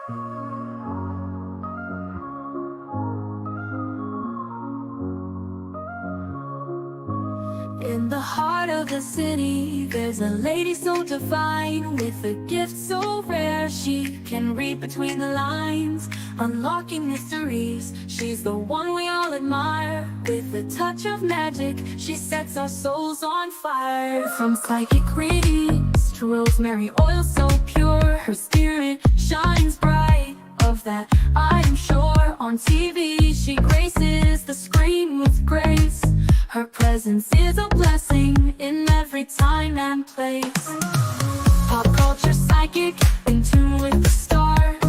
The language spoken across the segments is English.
In the heart of the city, there's a lady so divine, with a gift so rare she can read between the lines, unlocking mysteries. She's the one we all admire. With a touch of magic, she sets our souls on fire. From psychic readings to rosemary oil so pure, her spirit shines bright. Of that I am sure. On TV she graces the screen with grace. Her presence is a blessing in every time and place. Pop culture psychic, in tune with the stars.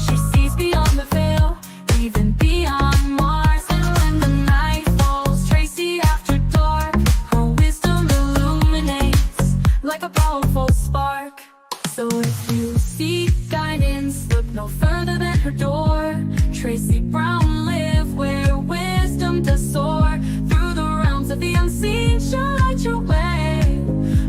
She sees beyond the veil, even beyond Mars. And when the night falls, Tracy after dark, her wisdom illuminates like a powerful spark. So if you seek guidance, look no further than her door. Tracy Brown live where wisdom does soar. Through the realms of the unseen, she'll light your way.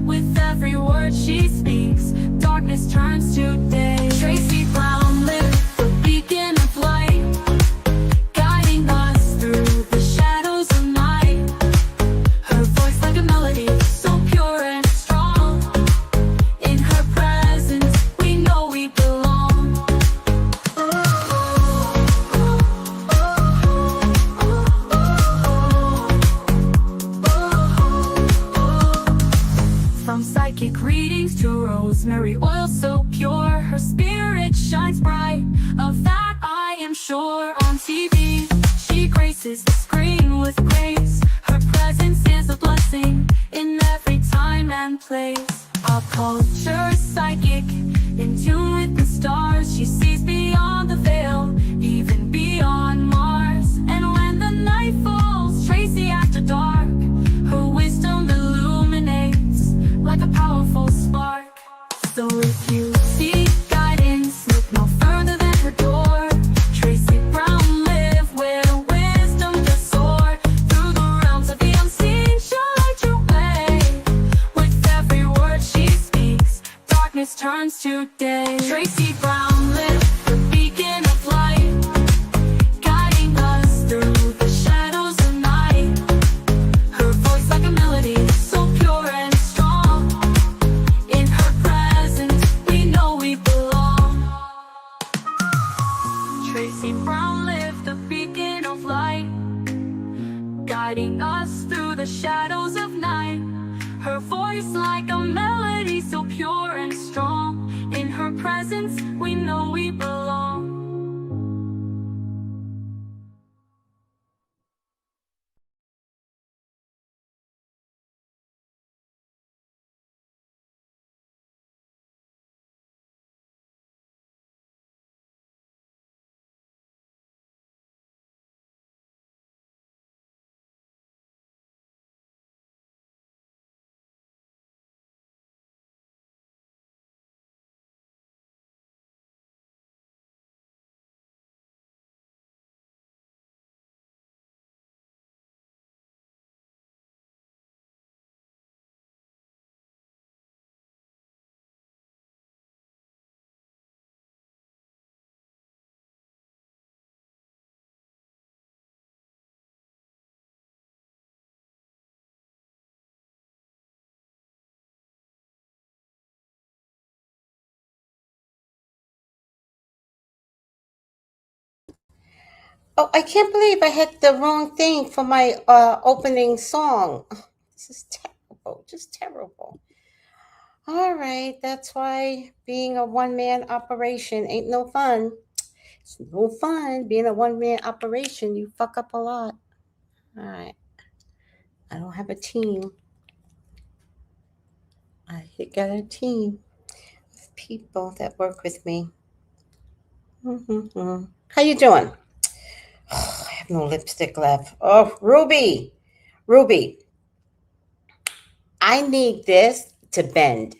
With every word she speaks, darkness turns to day. Tracy Brown live, the beacon of light, guiding us through the shadows of night. Her voice like a melody, so pure and strong. In her presence, we know we belong. From psychic readings to rosemary oil so pure, her spirit shines bright. Of that I am sure. On TV, she graces the screen with grace. Her presence is a blessing in every time and place. Pop culture psychic, in tune with the stars. She sees beyond the veil, even beyond Mars. And when the night falls, Tracy after dark, her wisdom illuminates like a powerful spark. So if you seek guidance, look no further than her door. Tracy Brown live where wisdom does soar. Through the realms of the unseen, she'll light your way. With every word she speaks, darkness turns to day. Tracy Brown live, the beacon of light, guiding us through the shadows of night. Her voice like a melody, so pure and strong. In her presence, we know we belong. Tracy Brown live, the beacon of light, guiding us through the shadows of night. Her voice like a melody, so pure and strong. In her presence, we know we belong. Oh, I can't believe I hit the wrong thing for my opening song. This is terrible, just terrible. All right, that's why being a one man operation ain't no fun. It's no fun being a one man operation. You fuck up a lot. All right, I don't have a team. I got a team of people that work with me. How you doing? Oh, I have no lipstick left. Oh, Ruby, Ruby, I need this to bend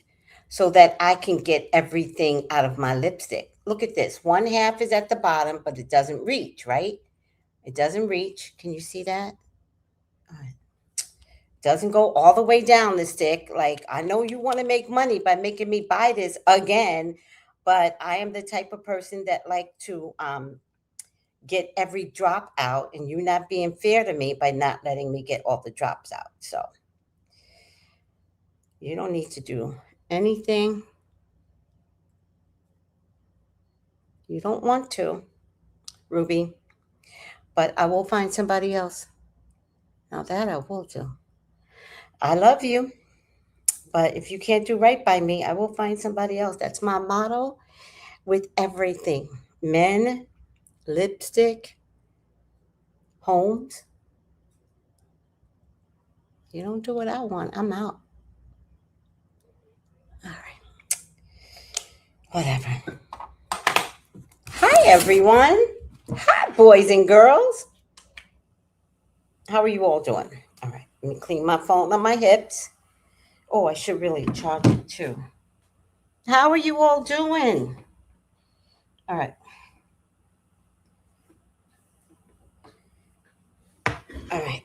so that I can get everything out of my lipstick. Look at this. One half is at the bottom, but it doesn't reach, right? It doesn't reach. Can you see that? All right. Doesn't go all the way down the stick. Like, I know you want to make money by making me buy this again, but I am the type of person that like to get every drop out, and you're not being fair to me by not letting me get all the drops out. So you don't need to do anything you don't want to, Ruby, but I will find somebody else. Now that I will do. I love you, but if you can't do right by me, I will find somebody else. That's my motto with everything. Men, lipstick, homes. You don't do what I want, I'm out. All right. Whatever. Hi, everyone. Hi, boys and girls. How are you all doing? All right. Let me clean my phone on my hips. Oh, I should really charge it too. How are you all doing? All right. All right.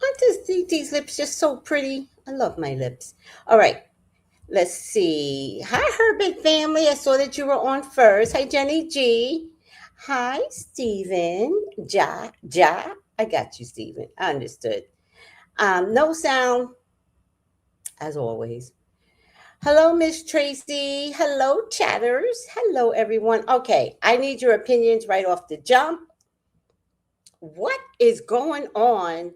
Aren't these lips just so pretty? I love my lips. All right. Let's see. Hi, Herbert family. I saw that you were on first. Hi, Jenny G. Hi, Stephen. Ja. I got you, Stephen. I understood. No sound, as always. Hello, Miss Tracy. Hello, chatters. Hello, everyone. Okay, I need your opinions right off the jump. What is going on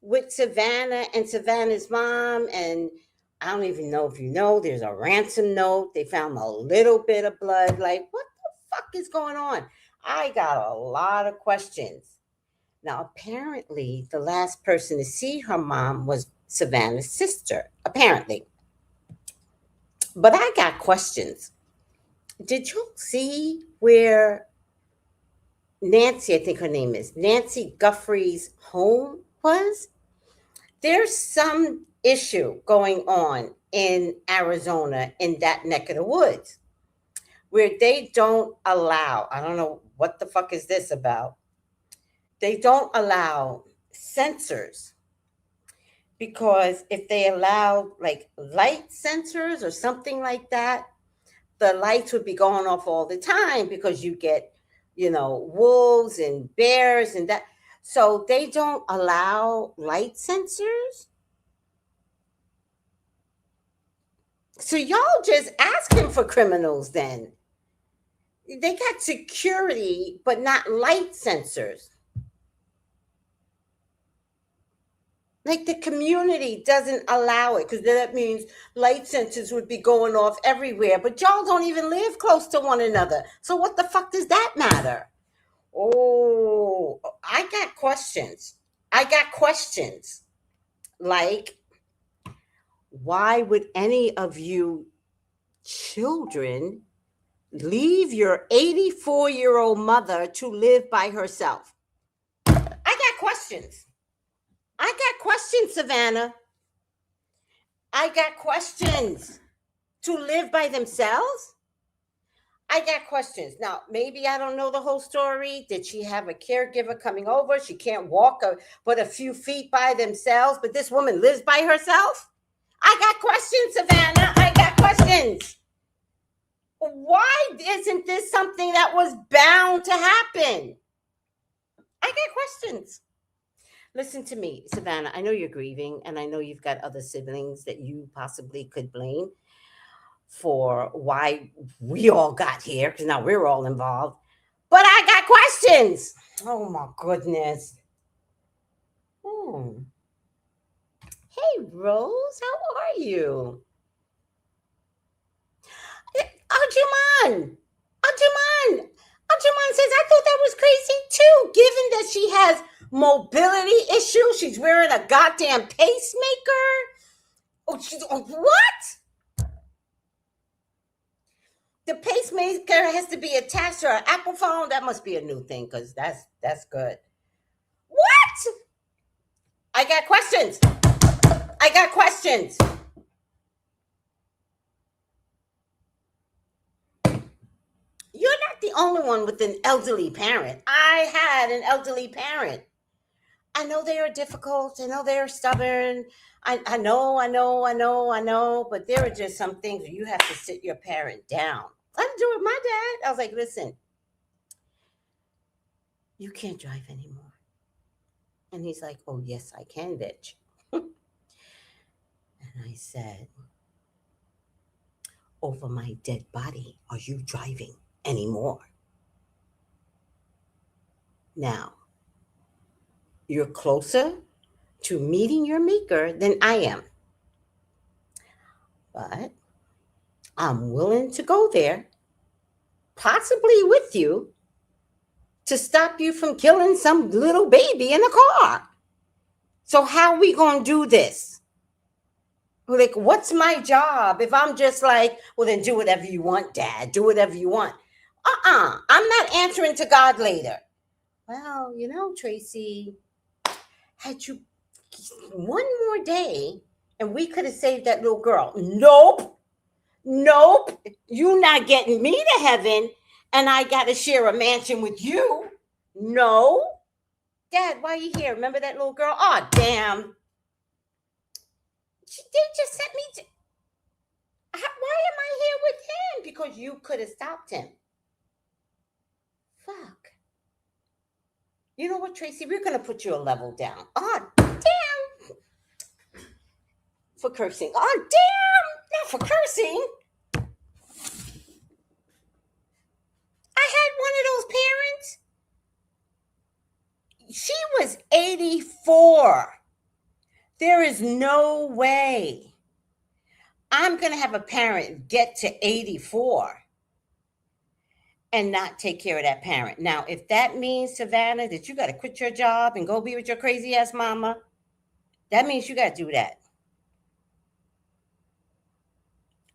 with Savannah and Savannah's mom? And I don't even know if you know, there's a ransom note. They found a little bit of blood. Like, what the fuck is going on? I got a lot of questions. Now, apparently, the last person to see her mom was Savannah's sister, apparently. But I got questions. Did you see where Nancy, I think her name is, Nancy Guthrie's home was? There's some issue going on in Arizona in that neck of the woods where they don't allow, I don't know what the fuck is this about, they don't allow sensors, because if they allow like light sensors or something like that, the lights would be going off all the time because you get, wolves and bears and that. So they don't allow light sensors. So y'all just asking for criminals then. They got security, but not light sensors. Like the community doesn't allow it because that means light sensors would be going off everywhere. But y'all don't even live close to one another. So what the fuck does that matter? Oh, I got questions. Like, why would any of you children leave your 84-year-old mother to live by herself? I got questions. Savannah. I got questions. To live by themselves? I got questions. Now, maybe I don't know the whole story. Did she have a caregiver coming over? She can't walk but a few feet by themselves, but this woman lives by herself? I got questions, Savannah. I got questions. Why isn't this something that was bound to happen? I got questions. Listen to me, Savannah. I know you're grieving, and I know you've got other siblings that you possibly could blame for why we all got here, because now we're all involved. But I got questions. Oh my goodness. Hey, Rose, how are you? Arjuman. Arjuman says, I thought that was crazy too, given that she has mobility issues. She's wearing a goddamn pacemaker. What? The pacemaker has to be attached to her Apple phone. That must be a new thing, because that's good. What? I got questions. You're not the only one with an elderly parent. I had an elderly parent. I know they are difficult. I know they are stubborn. I know, but there are just some things where you have to sit your parent down. I had to do it with my dad. I was like, listen, you can't drive anymore. And he's like, oh, yes, I can, bitch. And I said, over my dead body, are you driving anymore? Now, you're closer to meeting your maker than I am. But I'm willing to go there, possibly with you, to stop you from killing some little baby in a car. So how we gonna do this? Like, what's my job if I'm just like, well, then do whatever you want, Dad. Do whatever you want. I'm not answering to God later. Well, Tracy, had you one more day and we could have saved that little girl. Nope. You not getting me to heaven and I got to share a mansion with you. No. Dad, why are you here? Remember that little girl? Oh, damn. They just sent me to. Why am I here with him? Because you could have stopped him. Fuck. You know what, Tracy? We're going to put you a level down. Oh, damn. For cursing. Oh, damn. Not for cursing. I had one of those parents. She was 84. There is no way I'm going to have a parent get to 84 and not take care of that parent. Now, if that means, Savannah, that you got to quit your job and go be with your crazy ass mama, that means you got to do that.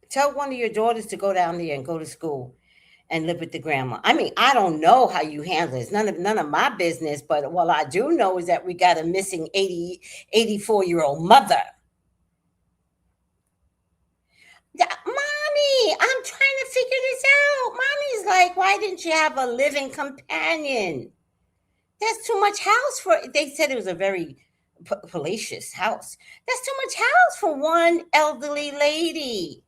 Tell one of your daughters to go down there and go to school and live with the grandma. I mean, I don't know how you handle it. It's none of my business, but what I do know is that we got a missing 84-year-old mother. Mommy, I'm trying to figure this out. Mommy's like, why didn't you have a living companion? That's too much house for, they said it was a very palatial house. That's too much house for one elderly lady.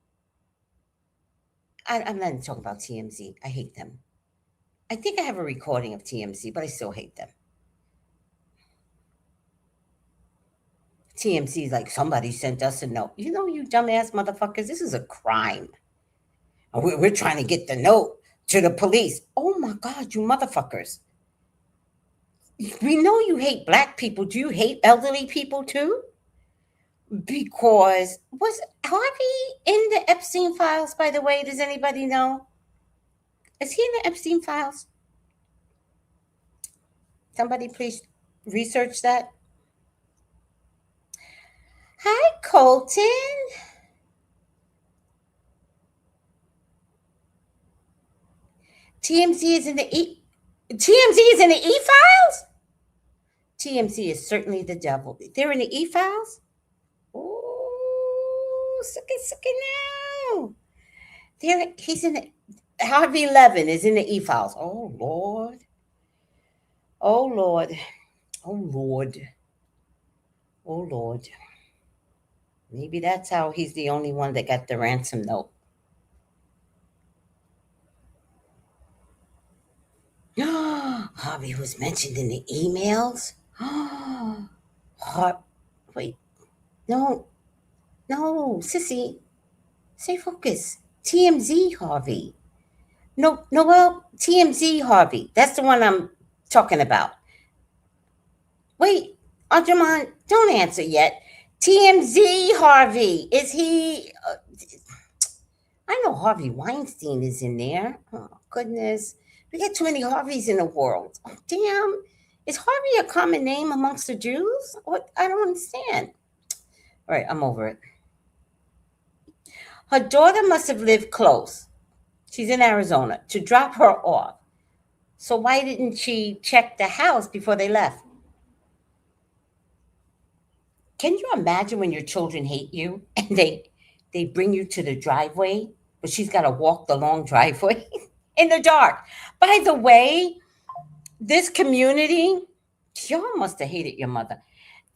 I'm not talking about TMZ. I hate them. I think I have a recording of TMZ, but I still hate them. TMZ is like, somebody sent us a note. You dumbass motherfuckers, this is a crime. And we're trying to get the note to the police. Oh my God, you motherfuckers. We know you hate black people. Do you hate elderly people too? Because was Harvey in the Epstein files, by the way? Does anybody know? Is he in the Epstein files? Somebody please research that. Hi, Colton. TMZ is in the E-files? TMZ is certainly the devil. They're in the E-files? Oh, sucky now. He's in the Harvey Levin is in the E-files. Oh Lord. Oh Lord. Oh Lord. Oh Lord. Maybe that's how he's the only one that got the ransom note. Harvey was mentioned in the emails. Wait. No, sissy. Stay focused. TMZ Harvey. No, well, TMZ Harvey. That's the one I'm talking about. Wait, Arjumon, don't answer yet. TMZ Harvey. Is he... I know Harvey Weinstein is in there. Oh, goodness. We got too many Harveys in the world. Oh, damn. Is Harvey a common name amongst the Jews? What? I don't understand. All right, I'm over it. Her daughter must have lived close. She's in Arizona to drop her off. So why didn't she check the house before they left? Can you imagine when your children hate you and they bring you to the driveway, but she's got to walk the long driveway in the dark? By the way, this community, y'all must have hated your mother.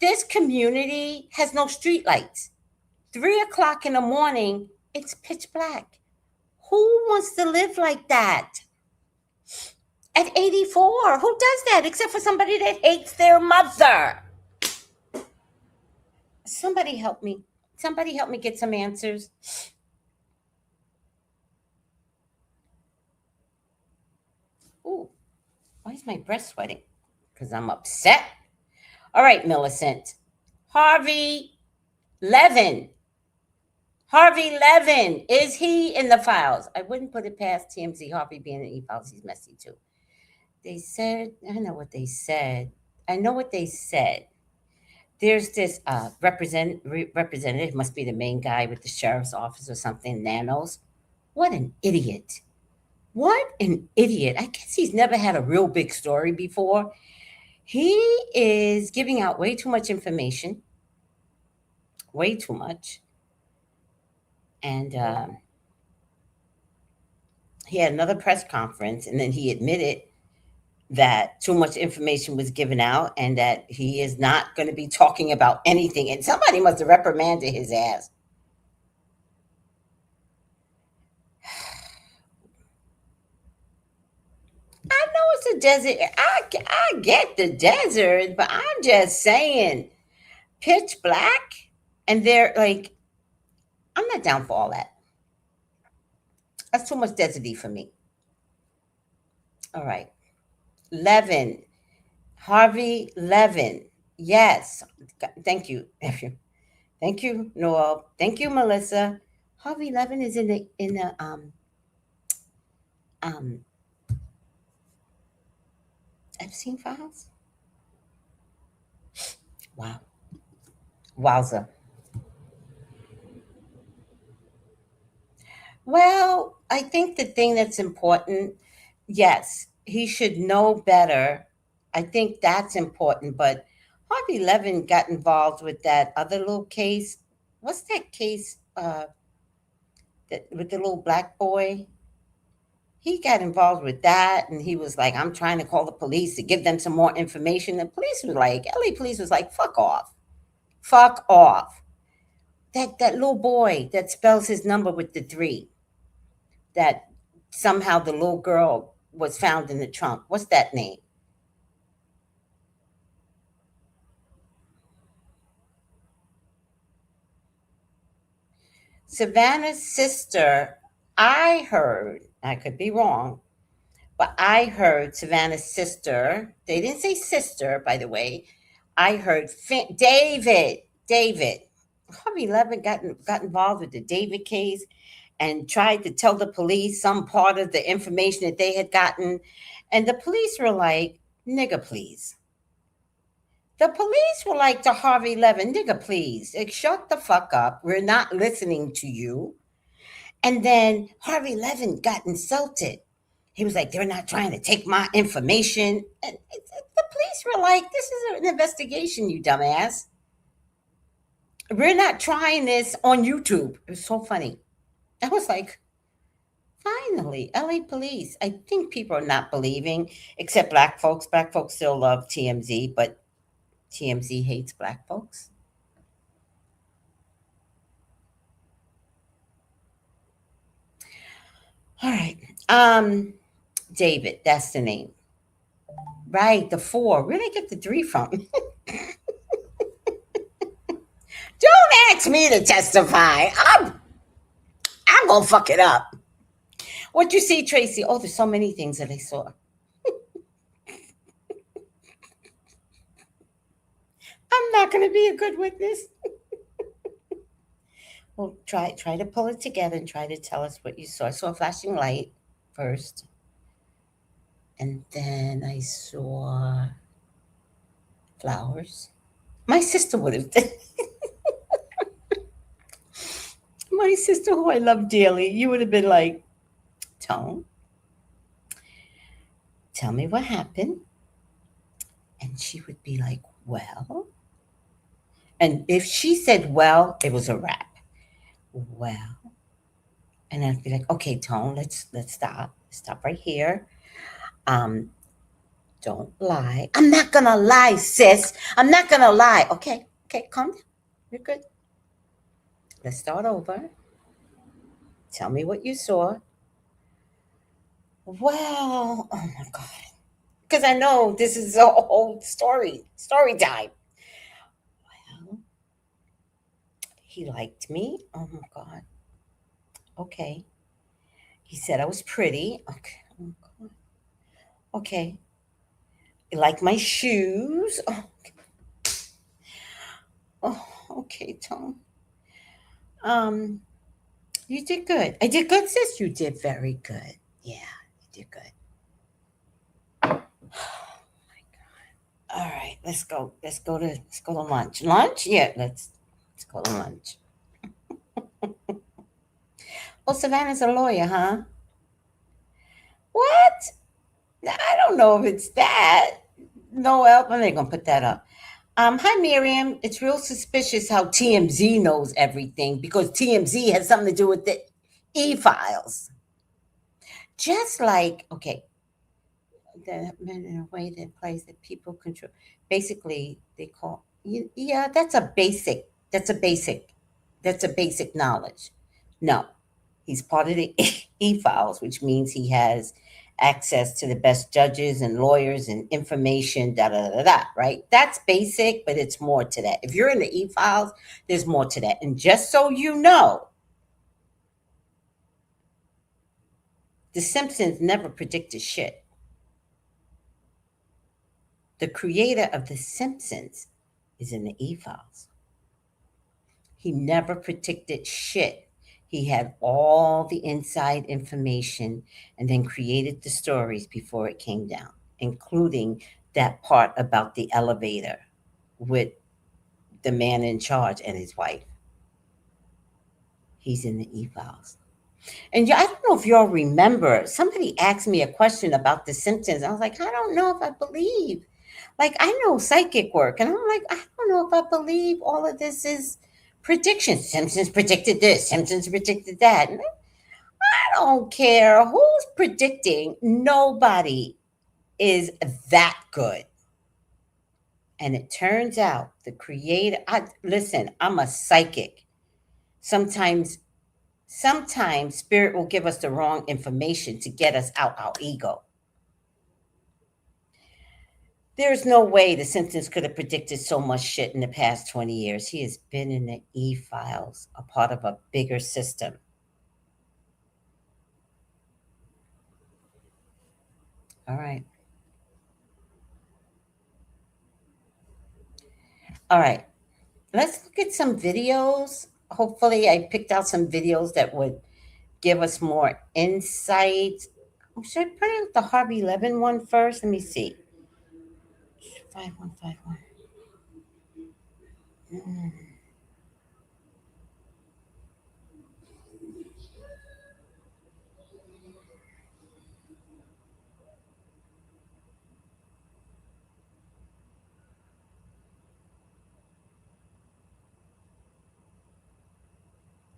This community has no street lights. 3 o'clock in the morning, it's pitch black. Who wants to live like that? At 84, who does that except for somebody that hates their mother? Somebody help me. Somebody help me get some answers. Ooh, why is my breath sweating? Because I'm upset. All right, Millicent. Harvey Levin. Harvey Levin. Is he in the files? I wouldn't put it past TMZ. Harvey being in e-files, he's messy too. They said, I know what they said. I know what they said. There's this representative, must be the main guy with the sheriff's office or something, Nanos. What an idiot. What an idiot. I guess he's never had a real big story before. He is giving out way too much information, way too much. And he had another press conference, and then he admitted that too much information was given out and that he is not going to be talking about anything. And somebody must have reprimanded his ass. I know it's a desert. I get the desert, but I'm just saying, pitch black, and they're like, I'm not down for all that. That's too much deserty for me. All right. Levin. Harvey Levin. Yes. Thank you, nephew. Thank you, Noel. Thank you, Melissa. Harvey Levin is in the um Epstein files. Wow. Wowza. Well, I think the thing that's important, yes, he should know better. I think that's important, but Harvey Levin got involved with that other little case. What's that case that with the little black boy? He got involved with that, and he was like, I'm trying to call the police to give them some more information. The police was like, LA police was like, fuck off. Fuck off. That little boy that spells his number with the three, that somehow the little girl was found in the trunk. What's that name? Savannah's sister, I heard, I could be wrong, but I heard Savannah's sister, they didn't say sister, by the way. I heard David. Harvey Levin got involved with the David case and tried to tell the police some part of the information that they had gotten. And the police were like, nigga, please. The police were like to Harvey Levin, nigga, please, like, shut the fuck up. We're not listening to you. And then Harvey Levin got insulted. He was like, they're not trying to take my information. And the police were like, this is an investigation, you dumbass. We're not trying this on YouTube. It was so funny. I was like, finally, LA police. I think people are not believing, except black folks. Black folks still love TMZ, but TMZ hates black folks. All right. David, that's the name. Right, the four. Where did I get the three from? Don't ask me to testify. I'm gonna fuck it up. What you see, Tracy? Oh, there's so many things that I saw. I'm not gonna be a good witness. Well, try to pull it together and try to tell us what you saw. I saw a flashing light first, and then I saw flowers. My sister would have. My sister, who I love dearly, you would have been like, Tone, tell me what happened. And she would be like, well. And if she said, well, it was a wrap. Well. And I'd be like, okay, Tone, let's stop. Stop right here. Um, Don't lie. I'm not gonna lie, sis. I'm not gonna lie. Okay, okay, calm down. You're good. Let's start over. Tell me what you saw. Well, oh my God. Because I know this is a whole story time. Well, he liked me. Oh my God. Okay. He said I was pretty. Okay. Oh God. Okay. He liked my shoes. Oh, okay, Tom. Um, you did good. I did good, sis. You did very good. Yeah, you did good. All right, let's go. Let's go to lunch. Lunch? Yeah, let's go to lunch. Oh, Savannah's a lawyer, huh? What? I don't know if it's that. No, I'm not gonna put that up. Hi Miriam. It's real suspicious how TMZ knows everything because TMZ has something to do with the e-files. Just like, okay, the in a way that plays that people control. Basically, they call yeah. That's a basic knowledge. No, he's part of the e-files, which means he has access to the best judges and lawyers and information. Da da da da. Right? That's basic, but it's more to that. If you're in the e-files, there's more to that. And just so you know, The Simpsons never predicted shit. The creator of The Simpsons is in the e-files. He never predicted shit. He had all the inside information and then created the stories before it came down, including that part about the elevator with the man in charge and his wife. He's in the e-files. And I don't know if y'all remember, somebody asked me a question about The Simpsons. I was like, I don't know if I believe. Like, I know psychic work, and I'm like, I don't know if I believe all of this is predictions. Simpsons predicted this, Simpsons predicted that. And I don't care who's predicting, nobody is that good. And it turns out the creator, listen, I'm a psychic. Sometimes Sometimes spirit will give us the wrong information to get us out our ego. There's no way the Simpsons could have predicted so much shit in the past 20 years. He has been in the E files, a part of a bigger system. All right. All right. Let's look at some videos. Hopefully, I picked out some videos that would give us more insight. Should I put out the Harvey Levin one first? Let me see. 5151.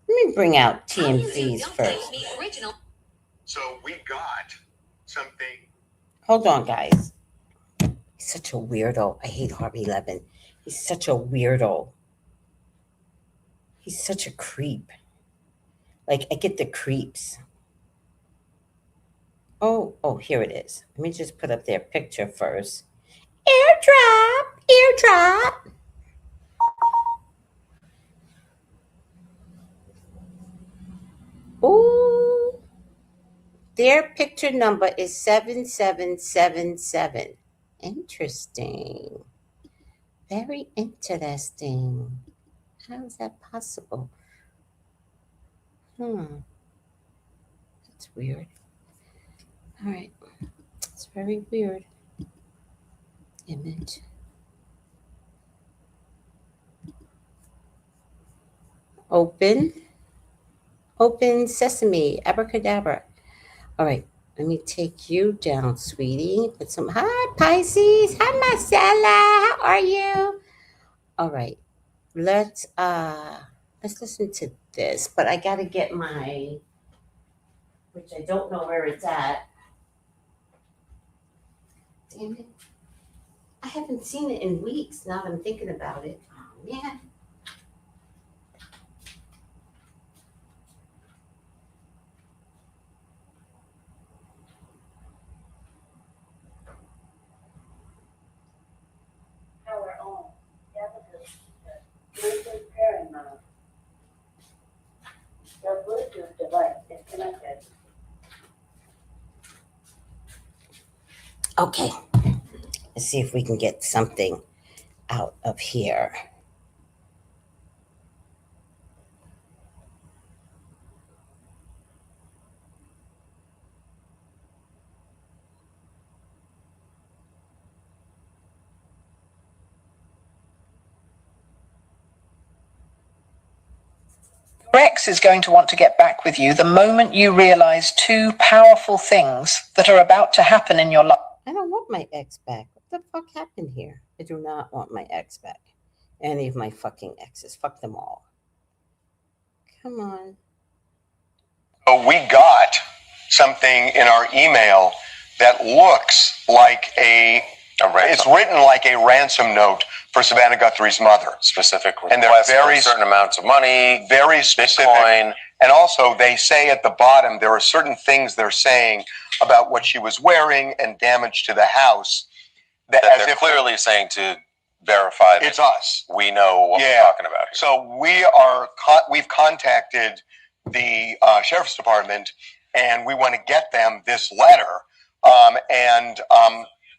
Let me bring out TMZ's first. So we got something. Hold on, guys. He's such a weirdo. I hate Harvey Levin. He's such a weirdo. He's such a creep. Like, I get the creeps. Oh, here it is. Let me just put up their picture first. Airdrop. Oh, their picture number is 7777. Interesting. Very interesting. How is that possible? That's weird. All right. It's very weird. Image. Open. Open sesame. Abracadabra. All right. Let me take you down, sweetie. Put some. Hi, Pisces. Hi, Marcella. How are you? All right. Let's listen to this. But I gotta get my, which I don't know where it's at. Damn it. I haven't seen it in weeks. Now that I'm thinking about it. Oh, man. Power on. Bluetooth pairing mode. Your Bluetooth device is connected. Okay. Let's see if we can get something out of here. Rex is going to want to get back with you the moment you realize two powerful things that are about to happen in your life. I don't want my ex back. What the fuck happened here? I do not want my ex back. Any of my fucking exes. Fuck them all. Come on. So we got something in our email that looks like it's written like a ransom note for Savannah Guthrie's mother. Specific And they're requests very for certain amounts of money, very specific. Bitcoin. And also, they say at the bottom, there are certain things they're saying about what she was wearing and damage to the house. That they're clearly saying to verify that It's us. we know what we're talking about here. So we've contacted the sheriff's department, and we want to get them this letter.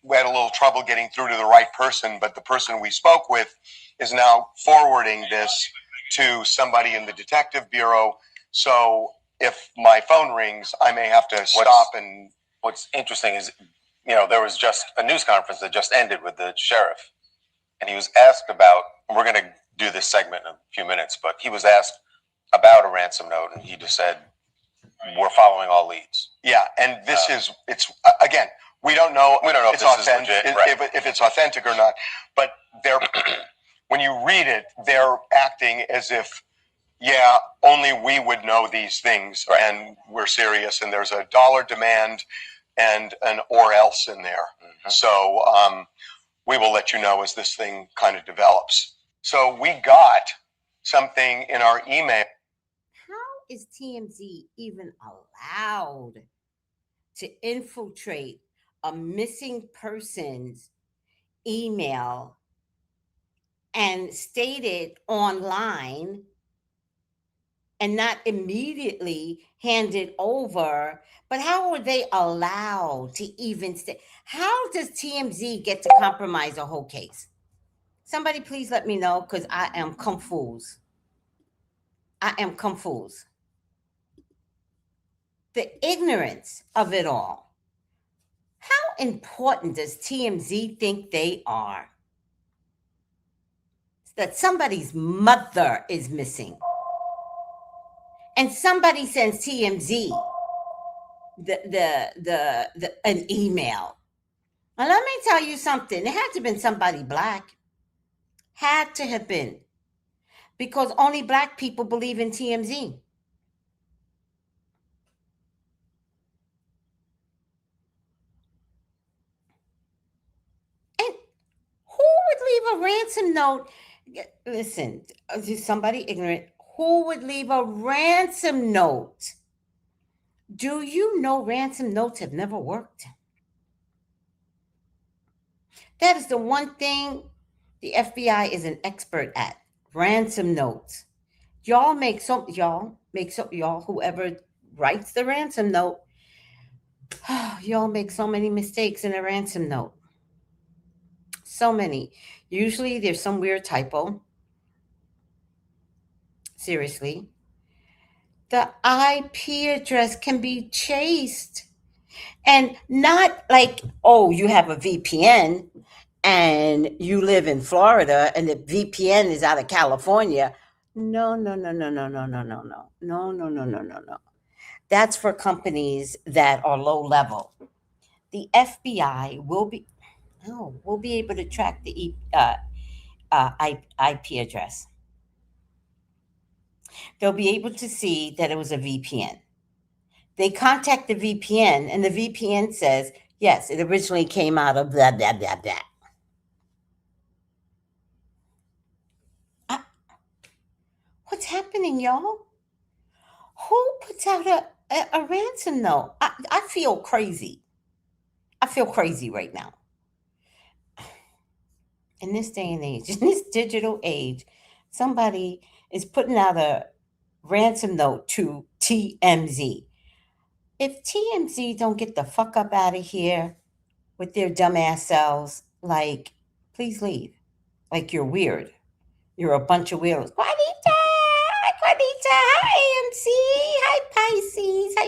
We had a little trouble getting through to the right person, but the person we spoke with is now forwarding this to somebody in the detective bureau. So if my phone rings, I may have to stop. And what's interesting is, there was just a news conference that just ended with the sheriff, and he was asked about, we're going to do this segment in a few minutes, but he was asked about a ransom note, and he just said, we're following all leads. Yeah, and it's again, we don't know if this is legit, if it's authentic or not, but when you read it, they're acting as if, only we would know these things, and we're serious, and there's a dollar demand and an or else in there. Mm-hmm. So we will let you know as this thing kind of develops. So we got something in our email. How is TMZ even allowed to infiltrate a missing person's email and state it online and not immediately hand it over? But how are they allowed to even stay? How does TMZ get to compromise a whole case? Somebody please let me know, because I am confused. I am confused. The ignorance of it all. How important does TMZ think they are? That somebody's mother is missing, and somebody sends TMZ an email. Now let me tell you something. It had to have been somebody black. Had to have been, because only black people believe in TMZ. And who would leave a ransom note? Listen, somebody ignorant. Who would leave a ransom note? Do you know ransom notes have never worked? That is the one thing the FBI is an expert at. Ransom notes. Y'all whoever writes the ransom note, y'all make so many mistakes in a ransom note. So many. Usually there's some weird typo. Seriously. The IP address can be chased. And not like, oh, you have a VPN and you live in Florida and the VPN is out of California. No. That's for companies that are low level. The FBI will be able to track the IP address. They'll be able to see that it was a VPN. They contact the VPN, and the VPN says, Yes, it originally came out of blah, blah, blah, blah. What's happening, y'all? Who puts out a ransom note? I feel crazy. I feel crazy right now. In this day and age, in this digital age, somebody is putting out a ransom note to TMZ. If TMZ don't get the fuck up out of here with their dumbass selves, like, please leave. Like, you're weird. You're a bunch of weirdos. Juanita! Juanita! Hi, AMC! Hi, Pisces! Hi,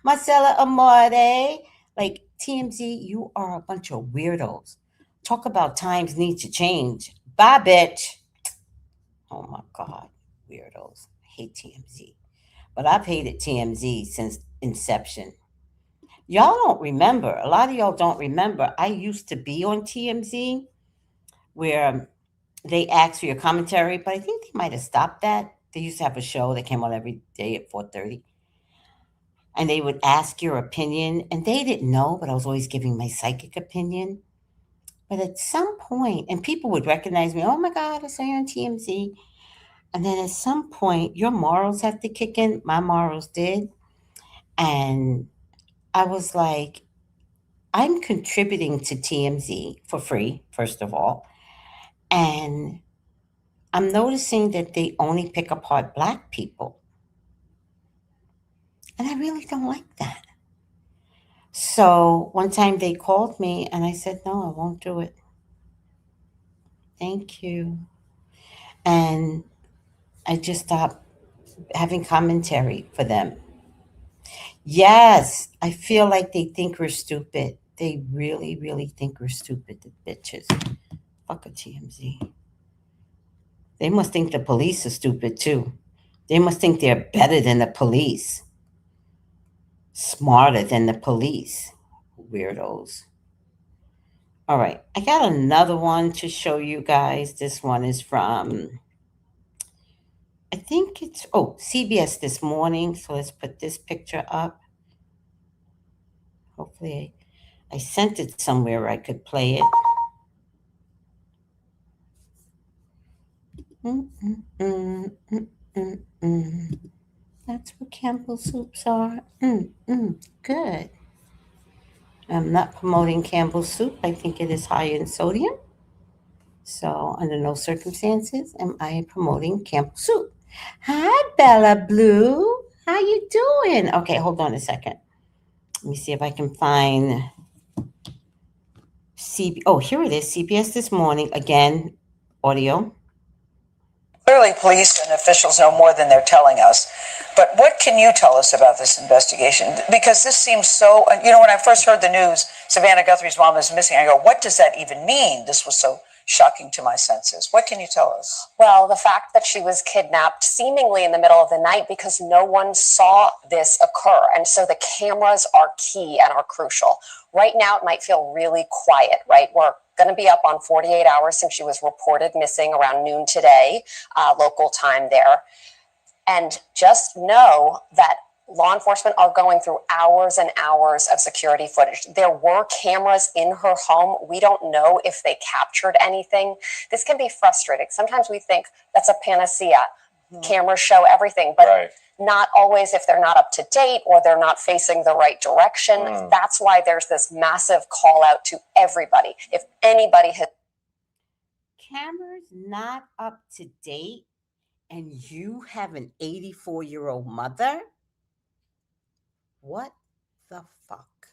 Marcella Amore! Like, TMZ, you are a bunch of weirdos. Talk about times need to change. Bye, bitch. Oh my God, weirdos. I hate TMZ. But I've hated TMZ since inception. Y'all don't remember. A lot of y'all don't remember. I used to be on TMZ where they asked for your commentary, but I think they might have stopped that. They used to have a show that came on every day at 4:30. And they would ask your opinion, and they didn't know, but I was always giving my psychic opinion. But at some point, and people would recognize me, oh my God, I saw you on TMZ. And then at some point, your morals have to kick in. My morals did. And I was like, I'm contributing to TMZ for free, first of all. And I'm noticing that they only pick apart Black people. And I really don't like that. So one time they called me and I said, no, I won't do it. Thank you. And I just stopped having commentary for them. Yes, I feel like they think we're stupid. They really, really think we're stupid, the bitches. Fuck a TMZ. They must think the police are stupid too. They must think they're better than the police, smarter than the police. Weirdos. All right, I got another one to show you guys. This one is from, I think it's, oh, CBS This Morning. So let's put this picture up. Hopefully, I sent it somewhere where I could play it. That's what Campbell soups are. Good. I'm not promoting Campbell soup. I think it is high in sodium. So, under no circumstances am I promoting Campbell soup. Hi, Bella Blue. How you doing? Okay, hold on a second. Let me see if I can find Oh, here it is. CBS This Morning. Again, audio. Clearly, police and officials know more than they're telling us. But what can you tell us about this investigation? Because this seems so, when I first heard the news, Savannah Guthrie's mom is missing, I go, what does that even mean? This was so shocking to my senses. What can you tell us? Well, the fact that she was kidnapped seemingly in the middle of the night because no one saw this occur. And so the cameras are key and are crucial. Right now, it might feel really quiet, right? We're going to be up on 48 hours since she was reported missing around noon today, local time there. And just know that law enforcement are going through hours and hours of security footage. There were cameras in her home. We don't know if they captured anything. This can be frustrating. Sometimes we think that's a panacea. Cameras show everything, but not always if they're not up to date or they're not facing the right direction. That's why there's this massive call out to everybody. If anybody has cameras not up to date and you have an 84-year-old mother? What the fuck?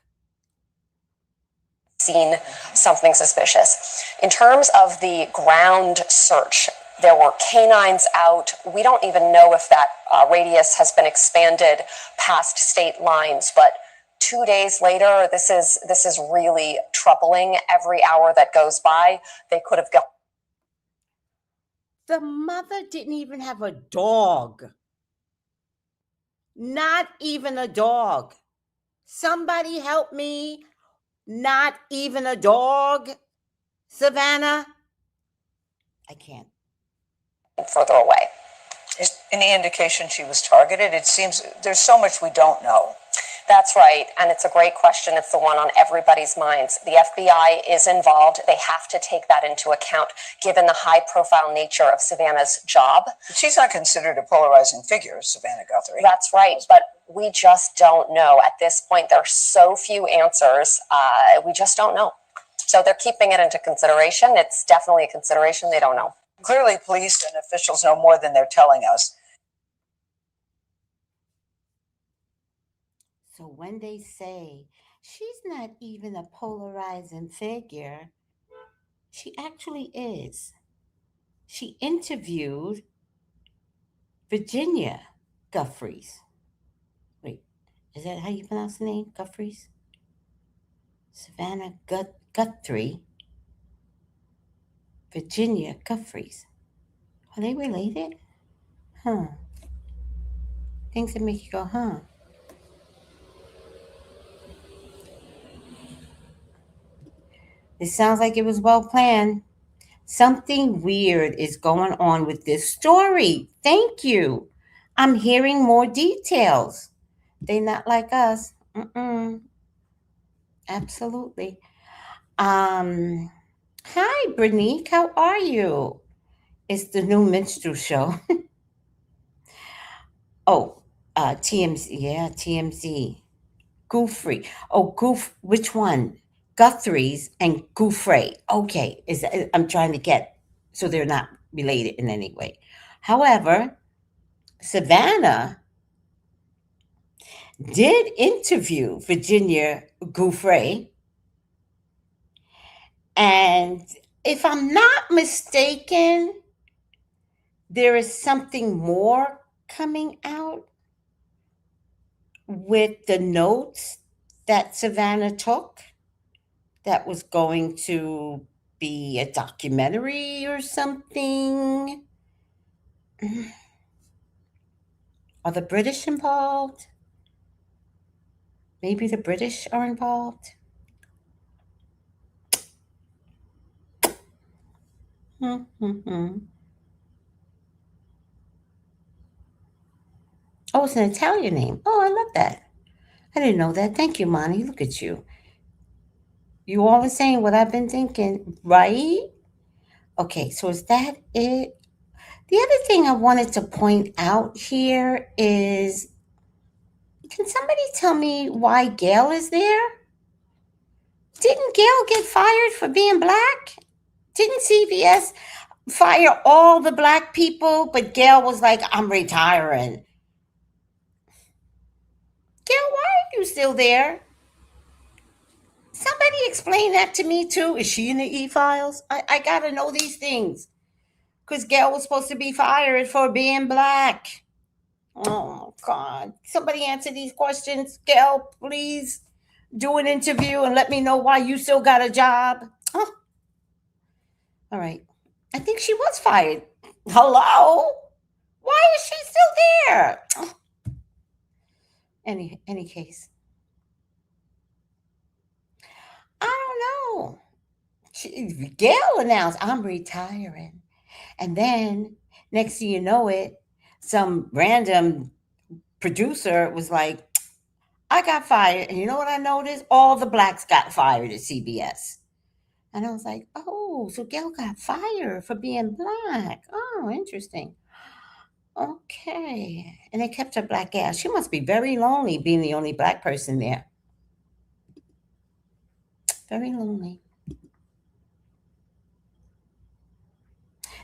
Seen something suspicious. In terms of the ground search, there were canines out. We don't even know if that radius has been expanded past state lines, but 2 days later, this is really troubling. Every hour that goes by, they could have got. The mother didn't even have a dog. Not even a dog. Somebody help me. Not even a dog. Savannah? I can't. Further away. Is any indication she was targeted? It seems there's so much we don't know. That's right. And it's a great question. It's the one on everybody's minds. The FBI is involved. They have to take that into account, given the high profile nature of Savannah's job. But she's not considered a polarizing figure, Savannah Guthrie. That's right. But we just don't know. At this point, there are so few answers. We just don't know. So they're keeping it into consideration. It's definitely a consideration. They don't know. Clearly, police and officials know more than they're telling us. So when they say she's not even a polarizing figure, she actually is. She interviewed Virginia Guthries. Wait, is that how you pronounce the name? Guthries? Savannah Guthrie. Virginia Guthries. Are they related? Huh. Things that make you go, huh. It sounds like it was well planned. Something weird is going on with this story. Thank you. I'm hearing more details. They not like us. Absolutely. Hi, Branique. How are you? It's the new minstrel show. Oh, TMZ. Yeah, TMZ. Goofrey. Oh, Which one? Guthrie's and Gouffre. Okay, I'm trying to get so they're not related in any way. However, Savannah did interview Virginia Gouffre, and if I'm not mistaken, there is something more coming out with the notes that Savannah took that was going to be a documentary or something. Are the British involved? Maybe the British are involved. Mm-hmm. Oh, it's an Italian name. Oh, I love that. I didn't know that. Thank you, Monty. Look at you. You always saying what I've been thinking, right? Okay, so is that it? The other thing I wanted to point out here is, can somebody tell me why Gail is there? Didn't Gail get fired for being black? Didn't CBS fire all the black people, but Gail was like, I'm retiring. Gail, why are you still there? Somebody explain that to me too. Is she in the E-files? I gotta know these things. Because Gail was supposed to be fired for being black. Oh, God. Somebody answer these questions. Gail, please do an interview and let me know why you still got a job. Oh. All right. I think she was fired. Hello? Why is she still there? Oh. Any case. I don't know. Gail announced, I'm retiring. And then next thing you know it, some random producer was like, I got fired. And you know what I noticed? All the blacks got fired at CBS. And I was like, oh, so Gail got fired for being black. Oh, interesting. Okay. And they kept her black ass. She must be very lonely being the only black person there. Very lonely.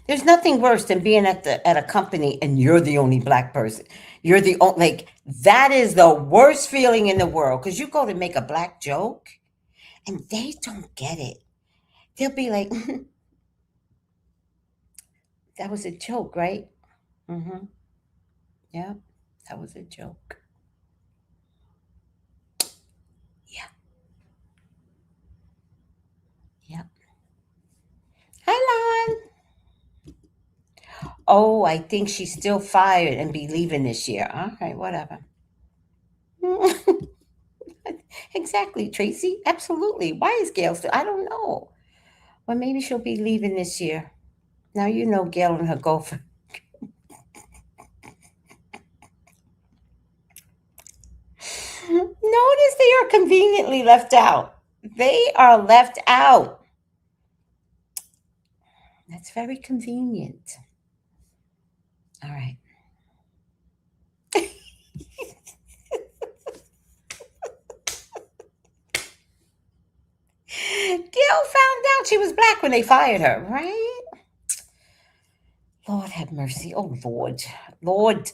There's nothing worse than being at a company and you're the only black person. You're the only, like, that is the worst feeling in the world, because you go to make a black joke and they don't get it. They'll be like, that was a joke, right? Mm-hmm. Yeah, that was a joke. Yeah. Yeah. Hi, Lon. Oh, I think she's still fired and be leaving this year. All right, whatever. Exactly, Tracy. Absolutely. Why is Gail still? I don't know. Well, maybe she'll be leaving this year. Now you know Gail and her gopher. No, Yes, they are conveniently left out. They are left out. That's very convenient. All right. Gail found out she was black when they fired her, right? Lord have mercy. Oh, Lord. Lord.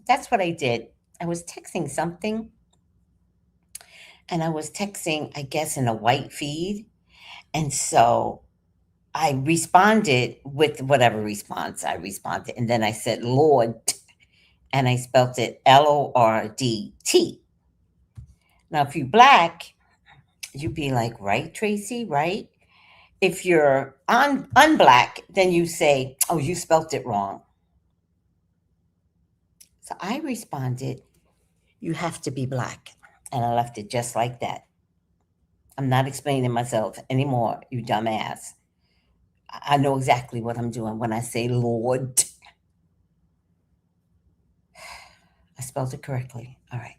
That's what I did. I was texting something, and I was texting, I guess, in a white feed. And so I responded with whatever response I responded. And then I said, Lord, and I spelt it Lordt. Now, if you're black, you'd be like, right, Tracy, right? If you're unblack, then you say, oh, you spelt it wrong. So I responded, you have to be black. And I left it just like that. I'm not explaining myself anymore, you dumbass. I know exactly what I'm doing when I say Lord. I spelled it correctly. All right.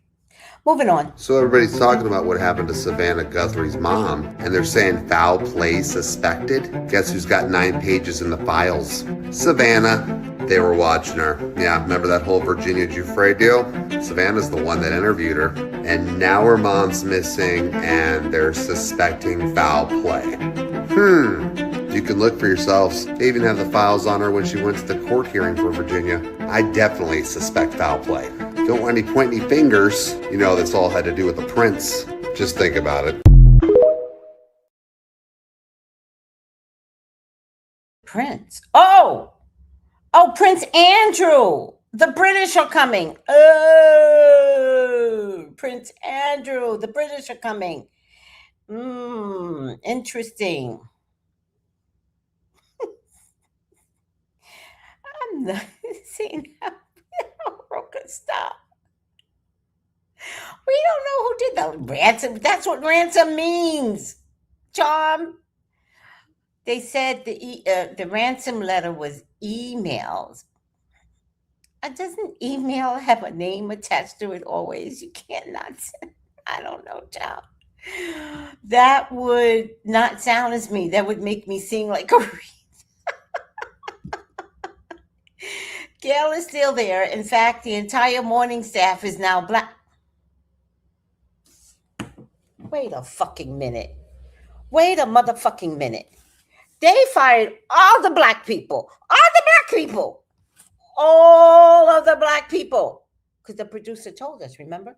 Moving on. So everybody's talking about what happened to Savannah Guthrie's mom, and they're saying foul play suspected. Guess who's got 9 pages in the files? Savannah. They were watching her. Yeah, remember that whole Virginia Giuffre deal? Savannah's the one that interviewed her, and now her mom's missing, and they're suspecting foul play. You can look for yourselves. They even have the files on her when she went to the court hearing for Virginia. I definitely suspect foul play. Don't want any pointy fingers. You know, this all had to do with the prince. Just think about it. Prince. Oh, Prince Andrew. The British are coming. Oh, Prince Andrew. The British are coming. Interesting. I'm not seeing how Roka stop. We don't know who did the ransom. That's what ransom means. Charm. They said the ransom letter was emails. Doesn't email have a name attached to it always? You can't not. I don't know, child. That would not sound as me. That would make me sing like a Gail is still there. In fact, the entire morning staff is now black. Wait a fucking minute. Wait a motherfucking minute. They fired all the black people. All the black people. All of the black people. Because the producer told us, remember?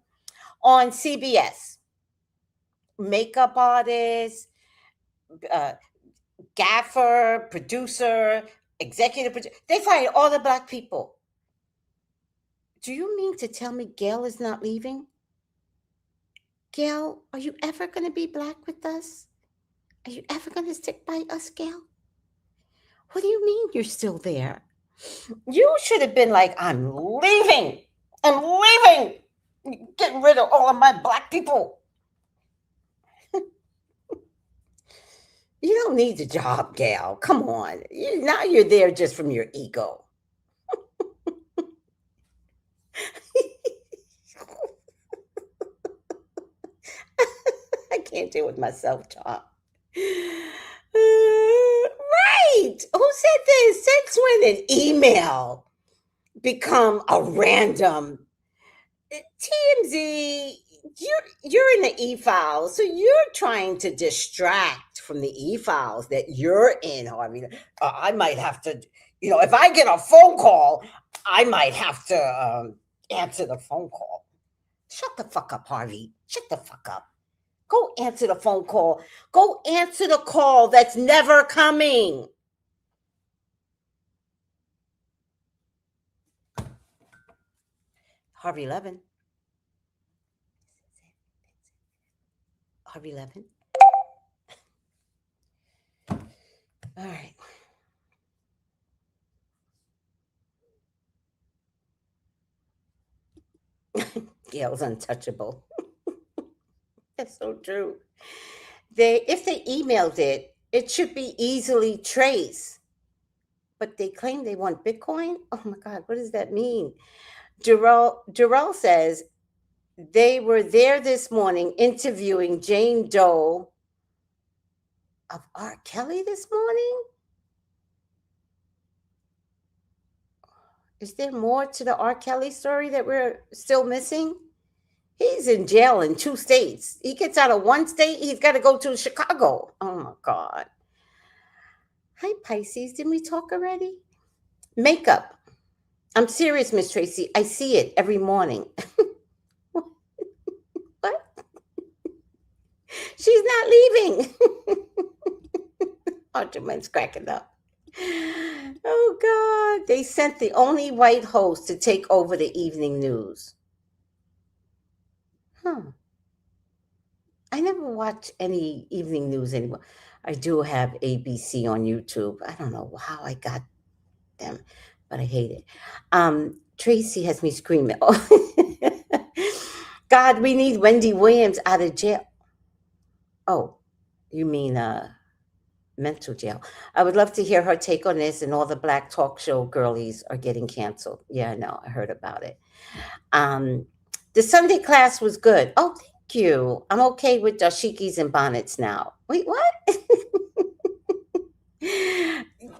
On CBS. Makeup artist, gaffer, producer, executive producer. They fired all the black people. Do you mean to tell me Gail is not leaving? Gail, are you ever going to be black with us? Are you ever going to stick by us, Gail? What do you mean you're still there? You should have been like, I'm leaving. I'm leaving. Getting rid of all of my black people. You don't need the job, Gail. Come on. Now you're there just from your ego. I can't deal with myself, Tom. Right. Who said this? Since when an email become a random TMZ? You're in the e-files, so you're trying to distract from the e-files that you're in, Harvey. I might have to, if I get a phone call, I might have to answer the phone call. Shut the fuck up, Harvey. Shut the fuck up. Go answer the phone call. Go answer the call that's never coming. Harvey Levin. Harvey Levin. All right. Gail's untouchable. That's so true. If they emailed it, it should be easily traced. But they claim they want Bitcoin? Oh my God, what does that mean? Jarrell says, They were there this morning interviewing Jane Doe of R. Kelly this morning. Is there more to the R. Kelly story that we're still missing? He's in jail in 2 states. He gets out of one state, he's got to go to Chicago. Oh my God. Hi, Pisces. Didn't we talk already? Makeup. I'm serious, Miss Tracy. I see it every morning. What? She's not leaving. Archerman's cracking up. Oh, God. They sent the only white host to take over the evening news. Huh. I never watch any evening news anymore. I do have ABC on YouTube. I don't know how I got them, but I hate it. Tracy has me screaming. God, we need Wendy Williams out of jail. Oh, you mean mental jail. I would love to hear her take on this, and all the black talk show girlies are getting canceled. Yeah, I know. I heard about it. The Sunday class was good. Oh, thank you. I'm okay with dashikis and bonnets now. Wait, what?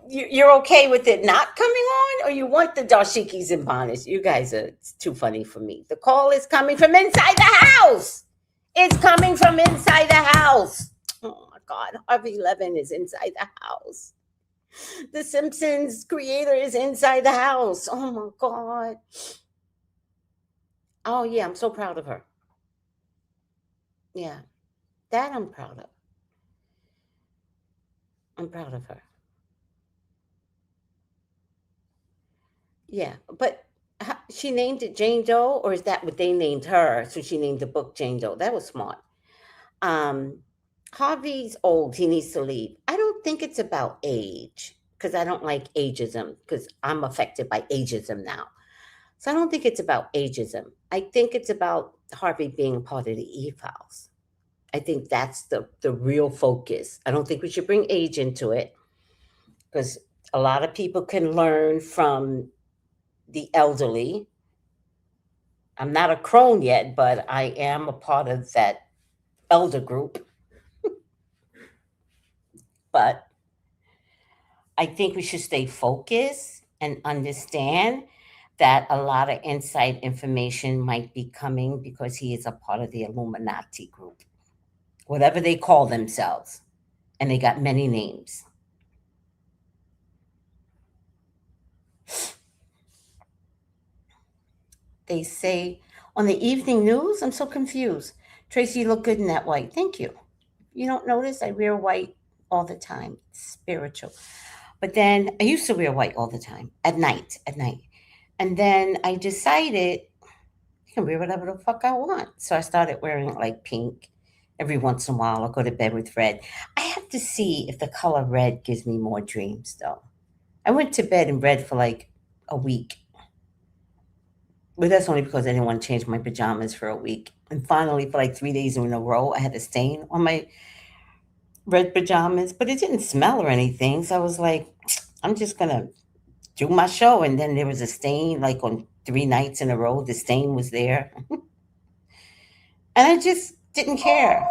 You're okay with it not coming on, or you want the dashikis and bonnets? You guys are too funny for me. The call is coming from inside the house. It's coming from inside the house. Oh my God, Harvey Levin is inside the house. The Simpsons creator is inside the house. Oh my God. Oh yeah, I'm so proud of her. Yeah, that I'm proud of. I'm proud of her. Yeah, but she named it Jane Doe, or is that what they named her? So she named the book Jane Doe. That was smart. Harvey's old. He needs to leave. I don't think it's about age, because I don't like ageism, because I'm affected by ageism now. So I don't think it's about ageism. I think it's about Harvey being part of the E-Files. I think that's the real focus. I don't think we should bring age into it, because a lot of people can learn from the elderly. I'm not a crone yet, but I am a part of that elder group. But I think we should stay focused and understand that a lot of inside information might be coming because he is a part of the Illuminati group, whatever they call themselves. And they got many names. They say on the evening news, I'm so confused. Tracy, you look good in that white. Thank you. You don't notice I wear white all the time. It's spiritual. But then I used to wear white all the time at night. And then I decided I can wear whatever the fuck I want. So I started wearing like pink. Every once in a while, I'll go to bed with red. I have to see if the color red gives me more dreams, though. I went to bed in red for like a week. But that's only because I didn't want to change my pajamas for a week. And finally, for like 3 days in a row, I had a stain on my red pajamas, but it didn't smell or anything. So I was like, I'm just going to do my show. And then there was a stain like on 3 nights in a row. The stain was there. And I just didn't care.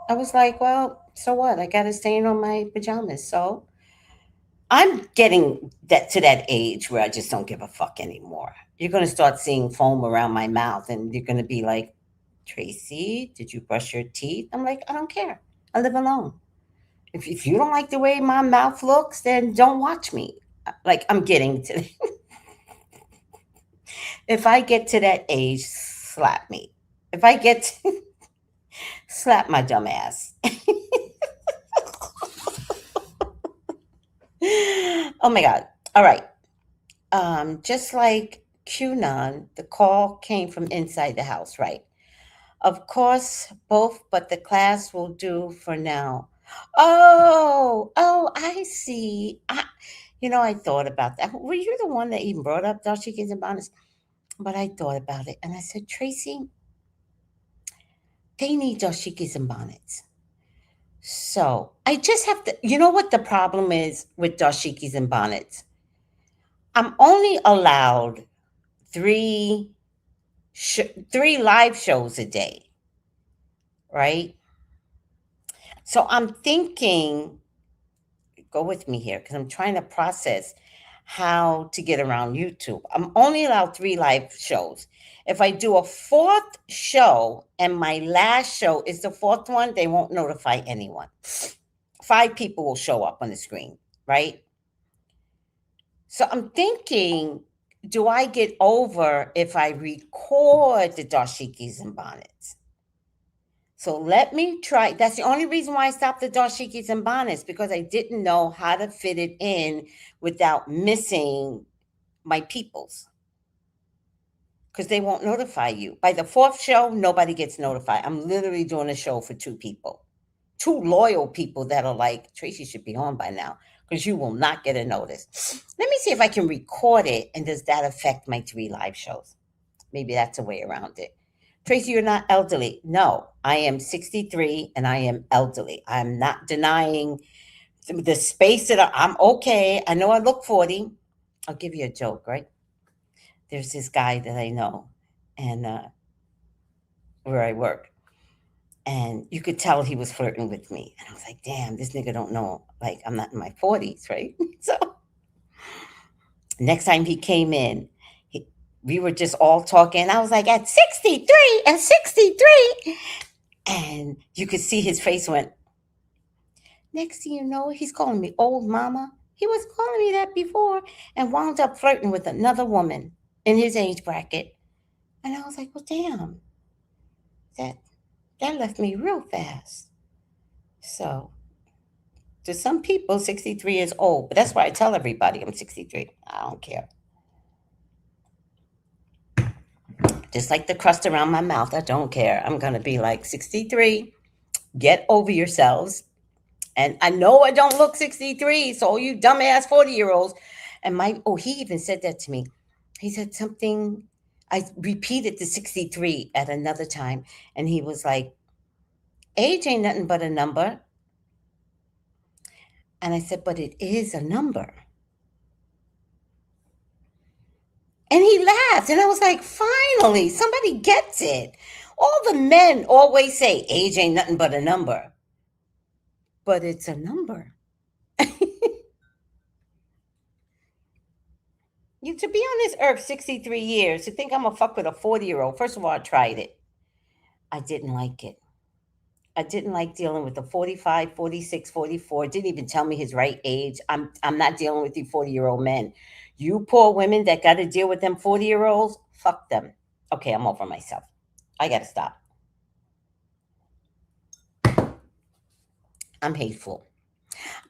I was like, well, so what? I got a stain on my pajamas. So I'm getting to that age where I just don't give a fuck anymore. You're going to start seeing foam around my mouth, and you're going to be like, Tracy, did you brush your teeth? I'm like, I don't care. I live alone. If you don't like the way my mouth looks, then don't watch me. Like, I'm getting to if I get to that age, slap me. If I get to slap my dumb ass. Oh my God. All right. Just like QAnon, the call came from inside the house, right? Of course, both, but the class will do for now. Oh, I see. I thought about that. Were you the one that even brought up dashikis and bonnets? But I thought about it, and I said, Tracy, they need dashikis and bonnets. So I just have to, you know what the problem is with dashikis and bonnets? I'm only allowed 3 3 live shows a day, right? So I'm thinking, go with me here because I'm trying to process how to get around YouTube. I'm only allowed 3 live shows. If I do a 4th show and my last show is the 4th one, they won't notify anyone. 5 people will show up on the screen, right? So I'm thinking, do I get over if I record the dashikis and bonnets? So let me try. That's the only reason why I stopped the dashikis and bonnets, because I didn't know how to fit it in without missing my peoples. Because they won't notify you. By the 4th show, nobody gets notified. I'm literally doing a show for 2 people. 2 loyal people that are like, Tracy should be on by now, because you will not get a notice. Let me see if I can record it, and does that affect my 3 live shows? Maybe that's a way around it. Tracy, you're not elderly. No, I am 63 and I am elderly. I'm not denying the space that I'm okay. I know I look 40. I'll give you a joke, right? There's this guy that I know, and where I work, and you could tell he was flirting with me. And I was like, damn, this nigga don't know, like, I'm not in my 40s, right? So next time he came in, we were just all talking. I was like, at 63, at 63. And you could see his face went, next thing you know, he's calling me old mama. He was calling me that before, and wound up flirting with another woman in his age bracket. And I was like, well, damn, that left me real fast. So to some people, 63 is old, but that's why I tell everybody I'm 63. I don't care. Just like the crust around my mouth, I don't care. I'm going to be like 63. Get over yourselves. And I know I don't look 63, so you dumbass 40-year-olds. And he even said that to me. He said something, I repeated the 63 at another time, and he was like, age ain't nothing but a number. And I said, but it is a number. And he laughed, and I was like, finally, somebody gets it. All the men always say age ain't nothing but a number. But it's a number. To be on this earth 63 years, to think I'm going to fuck with a 40-year-old, first of all, I tried it. I didn't like it. I didn't like dealing with the 45, 46, 44. Didn't even tell me his right age. I'm not dealing with you 40-year-old men. You poor women that got to deal with them 40-year-olds, fuck them. Okay, I'm over myself. I got to stop. I'm hateful.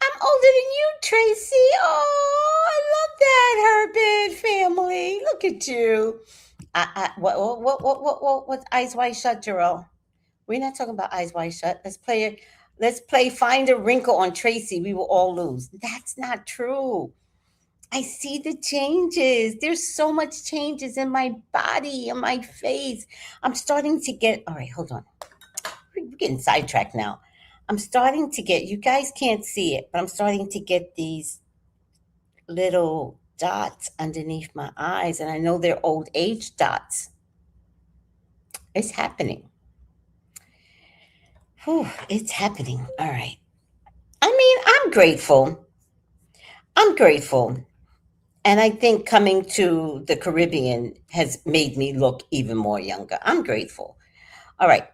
I'm older than you, Tracy. Oh, I love that, Herbert family. Look at you. What's Eyes Wide Shut, Jarrell? We're not talking about Eyes Wide Shut. Let's play it. Let's play Find a Wrinkle on Tracy. We will all lose. That's not true. I see the changes. There's so much changes in my body, in my face. I'm starting to get, all right, hold on. We're getting sidetracked now. I'm starting to get, you guys can't see it, but I'm starting to get these little dots underneath my eyes. And I know they're old age dots. It's happening. Whew, it's happening. All right. I mean, I'm grateful. I'm grateful. And I think coming to the Caribbean has made me look even more younger. I'm grateful. All right.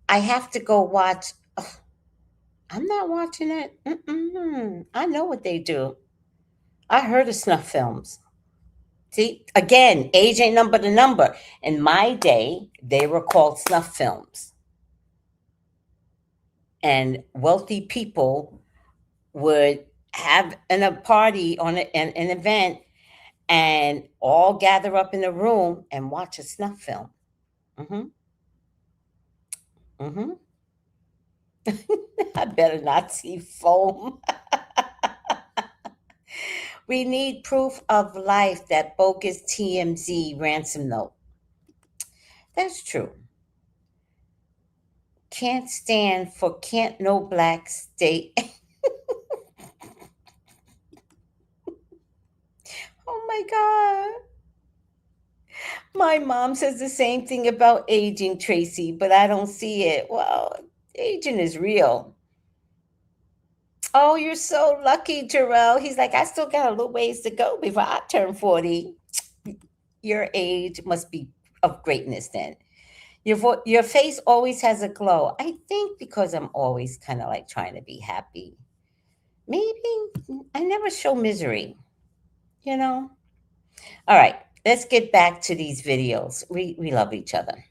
I have to go watch. Oh, I'm not watching it. I know what they do. I heard of snuff films. See, again, age ain't number the number. In my day, they were called snuff films. And wealthy people would have a party on an event and all gather up in a room and watch a snuff film. I better not see foam. We need proof of life, that bogus TMZ ransom note. That's true. Can't stand for can't no black state. Oh my God. My mom says the same thing about aging, Tracy, but I don't see it. Well, aging is real. Oh, you're so lucky, Jarrell. He's like, I still got a little ways to go before I turn 40. Your age must be of greatness then. Your face always has a glow. I think because I'm always kind of like trying to be happy. Maybe I never show misery, you know? All right, let's get back to these videos. We love each other.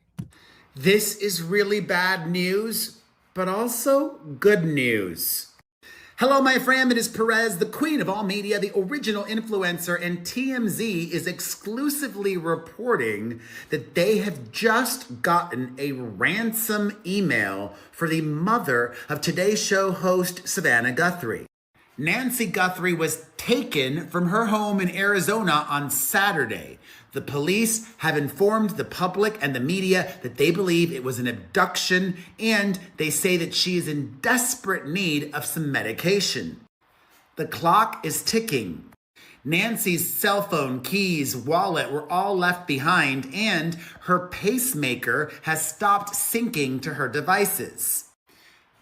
This is really bad news, but also good news. Hello, my friend. It is Perez, the queen of all media, the original influencer, and TMZ is exclusively reporting that they have just gotten a ransom email for the mother of Today's Show host Savannah Guthrie. Nancy Guthrie was taken from her home in Arizona on Saturday. The police have informed the public and the media that they believe it was an abduction, and they say that she is in desperate need of some medication. The clock is ticking. Nancy's cell phone, keys, wallet were all left behind, and her pacemaker has stopped syncing to her devices.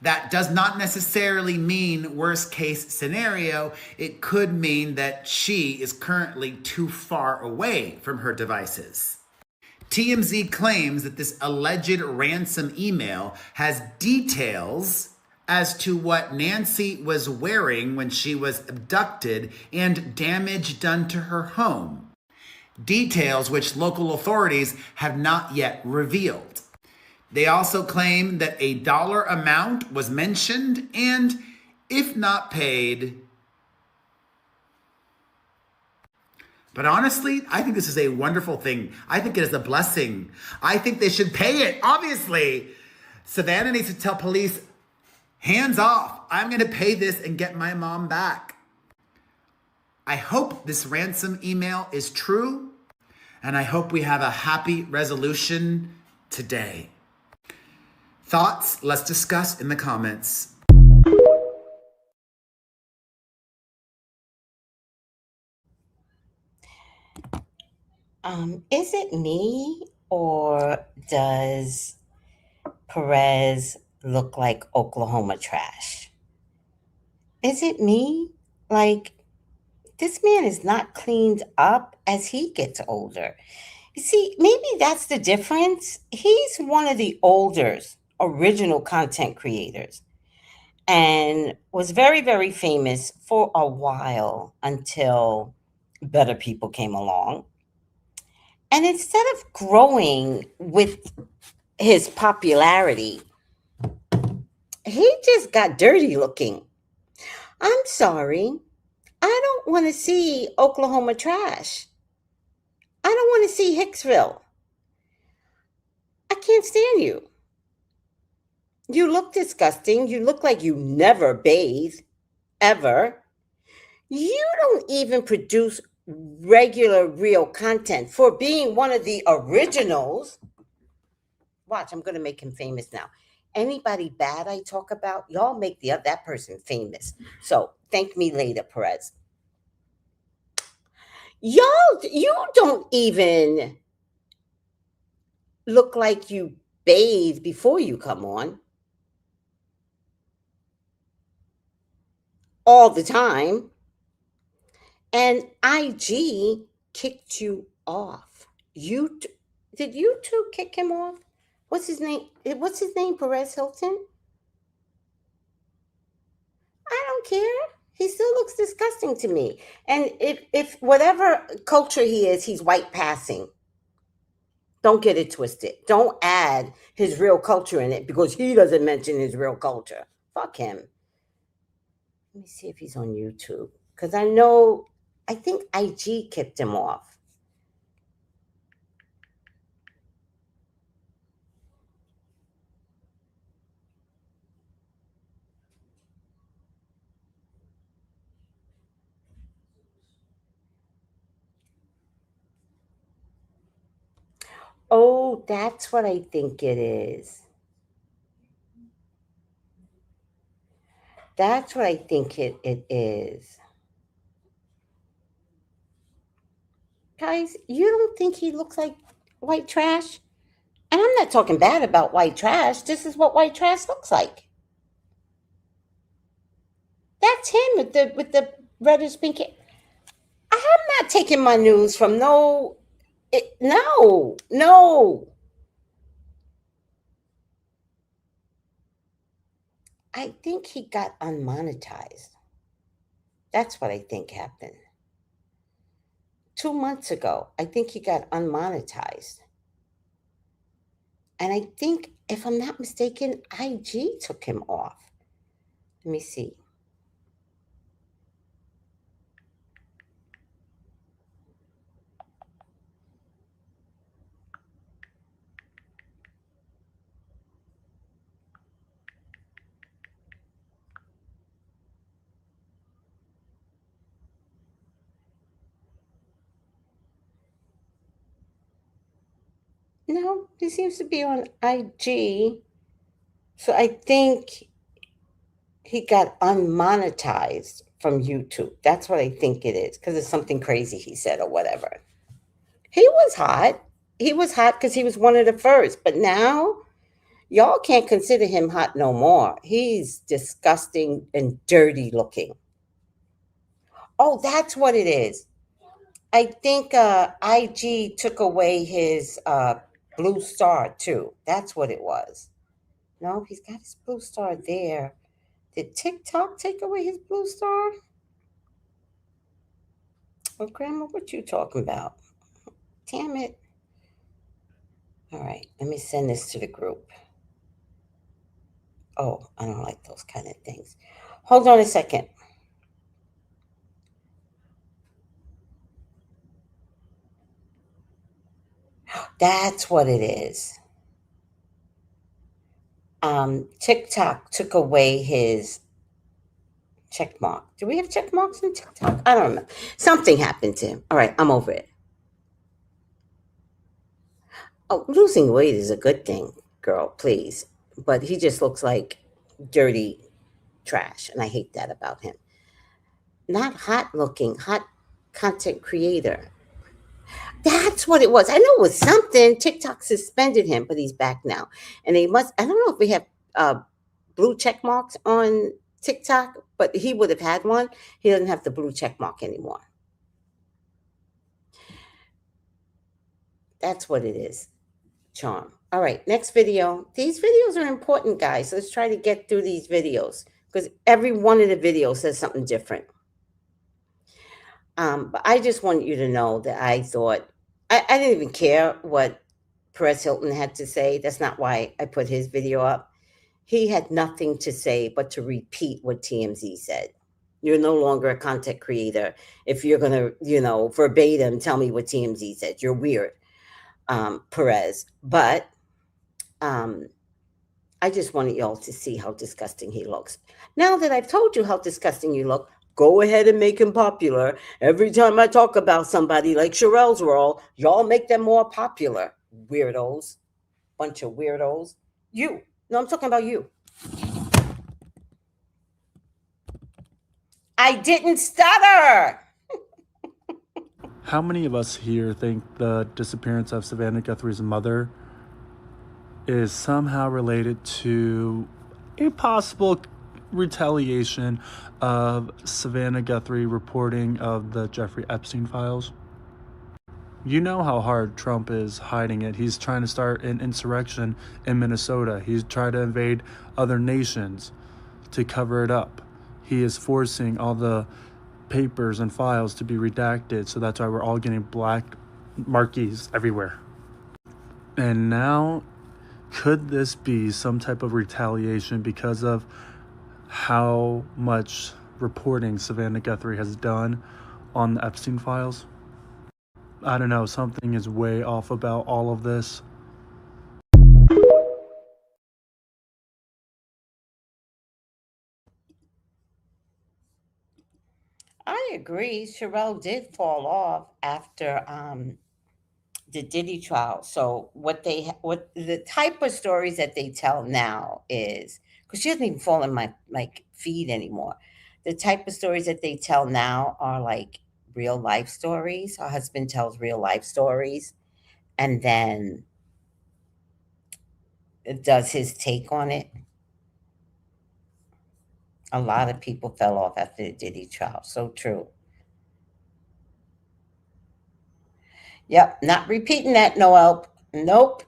That does not necessarily mean worst case scenario. It could mean that she is currently too far away from her devices. TMZ claims that this alleged ransom email has details as to what Nancy was wearing when she was abducted and damage done to her home. Details which local authorities have not yet revealed. They also claim that a dollar amount was mentioned, and if not paid. But honestly, I think this is a wonderful thing. I think it is a blessing. I think they should pay it, obviously. Savannah needs to tell police, hands off. I'm going to pay this and get my mom back. I hope this ransom email is true, and I hope we have a happy resolution today. Thoughts? Let's discuss in the comments. Is it me or does Perez look like Oklahoma trash? Is it me? Like, this man is not cleaned up as he gets older. You see, maybe that's the difference. He's one of the older original content creators and was very, very famous for a while until better people came along. And instead of growing with his popularity, he just got dirty looking. I'm sorry. I don't want to see Oklahoma trash. I don't want to see Hicksville. I can't stand you. You look disgusting. You look like you never bathe, ever. You don't even produce regular, real content for being one of the originals. Watch, I'm going to make him famous now. Anybody bad I talk about, y'all make that person famous. So thank me later, Perez. Y'all, you don't even look like you bathe before you come on. All the time. And IG kicked you off. Did you two kick him off? What's his name? What's his name? Perez Hilton? I don't care. He still looks disgusting to me. And if whatever culture he is, he's white passing. Don't get it twisted. Don't add his real culture in it because he doesn't mention his real culture. Fuck him. Let me see if he's on YouTube. Because I think IG kicked him off. Oh, that's what I think it is. That's what I think it is. Guys, you don't think he looks like white trash? And I'm not talking bad about white trash. This is what white trash looks like. That's him with the reddish pink hair. I'm not taking my news from no. No. I think he got unmonetized. That's what I think happened. 2 months ago, I think he got unmonetized. And I think, if I'm not mistaken, IG took him off. Let me see. No, he seems to be on IG. So I think he got unmonetized from YouTube. That's what I think it is, because it's something crazy he said or whatever. He was hot. He was hot because he was one of the first. But now, y'all can't consider him hot no more. He's disgusting and dirty looking. Oh, that's what it is. I think IG took away his blue star too. That's what it was. No, he's got his blue star there. Did TikTok take away his blue star? Oh, Grandma, what you talking about? Damn it. All right, let me send this to the group. Oh, I don't like those kind of things. Hold on a second. That's what it is. TikTok took away his check mark. Do we have check marks in TikTok? I don't know. Something happened to him. All right, I'm over it. Oh, losing weight is a good thing, girl, please. But he just looks like dirty trash, and I hate that about him. Not hot looking, hot content creator. That's what it was. I know it was something. TikTok suspended him, but he's back now. And they must, I don't know if we have blue check marks on TikTok, but he would have had one. He doesn't have the blue check mark anymore. That's what it is. Charm. All right, next video. These videos are important, guys. Let's try to get through these videos, because every one of the videos says something different. But I just want you to know that I thought, I didn't even care what Perez Hilton had to say. That's not why I put his video up. He had nothing to say but to repeat what TMZ said. You're no longer a content creator if you're going to, verbatim tell me what TMZ said. You're weird, Perez. But I just wanted y'all to see how disgusting he looks. Now that I've told you how disgusting you look, go ahead and make him popular. Every time I talk about somebody like Sherelle's role, y'all make them more popular. Weirdos. Bunch of weirdos. You. No, I'm talking about you. I didn't stutter. How many of us here think the disappearance of Savannah Guthrie's mother is somehow related to a possible retaliation of Savannah Guthrie reporting of the Jeffrey Epstein files? You know how hard Trump is hiding it. He's trying to start an insurrection in Minnesota. He's trying to invade other nations to cover it up. He is forcing all the papers and files to be redacted, so that's why we're all getting black marquees everywhere. And now, could this be some type of retaliation because of how much reporting Savannah Guthrie has done on the Epstein files? I don't know, something is way off about all of this. I agree. Sherelle did fall off after the Diddy trial. So what the type of stories that they tell now is, because she doesn't even fall in my feed anymore. The type of stories that they tell now are like real life stories. Her husband tells real life stories and then does his take on it. A lot of people fell off after the Diddy trial. So true. Yep, not repeating that, Noel. Nope.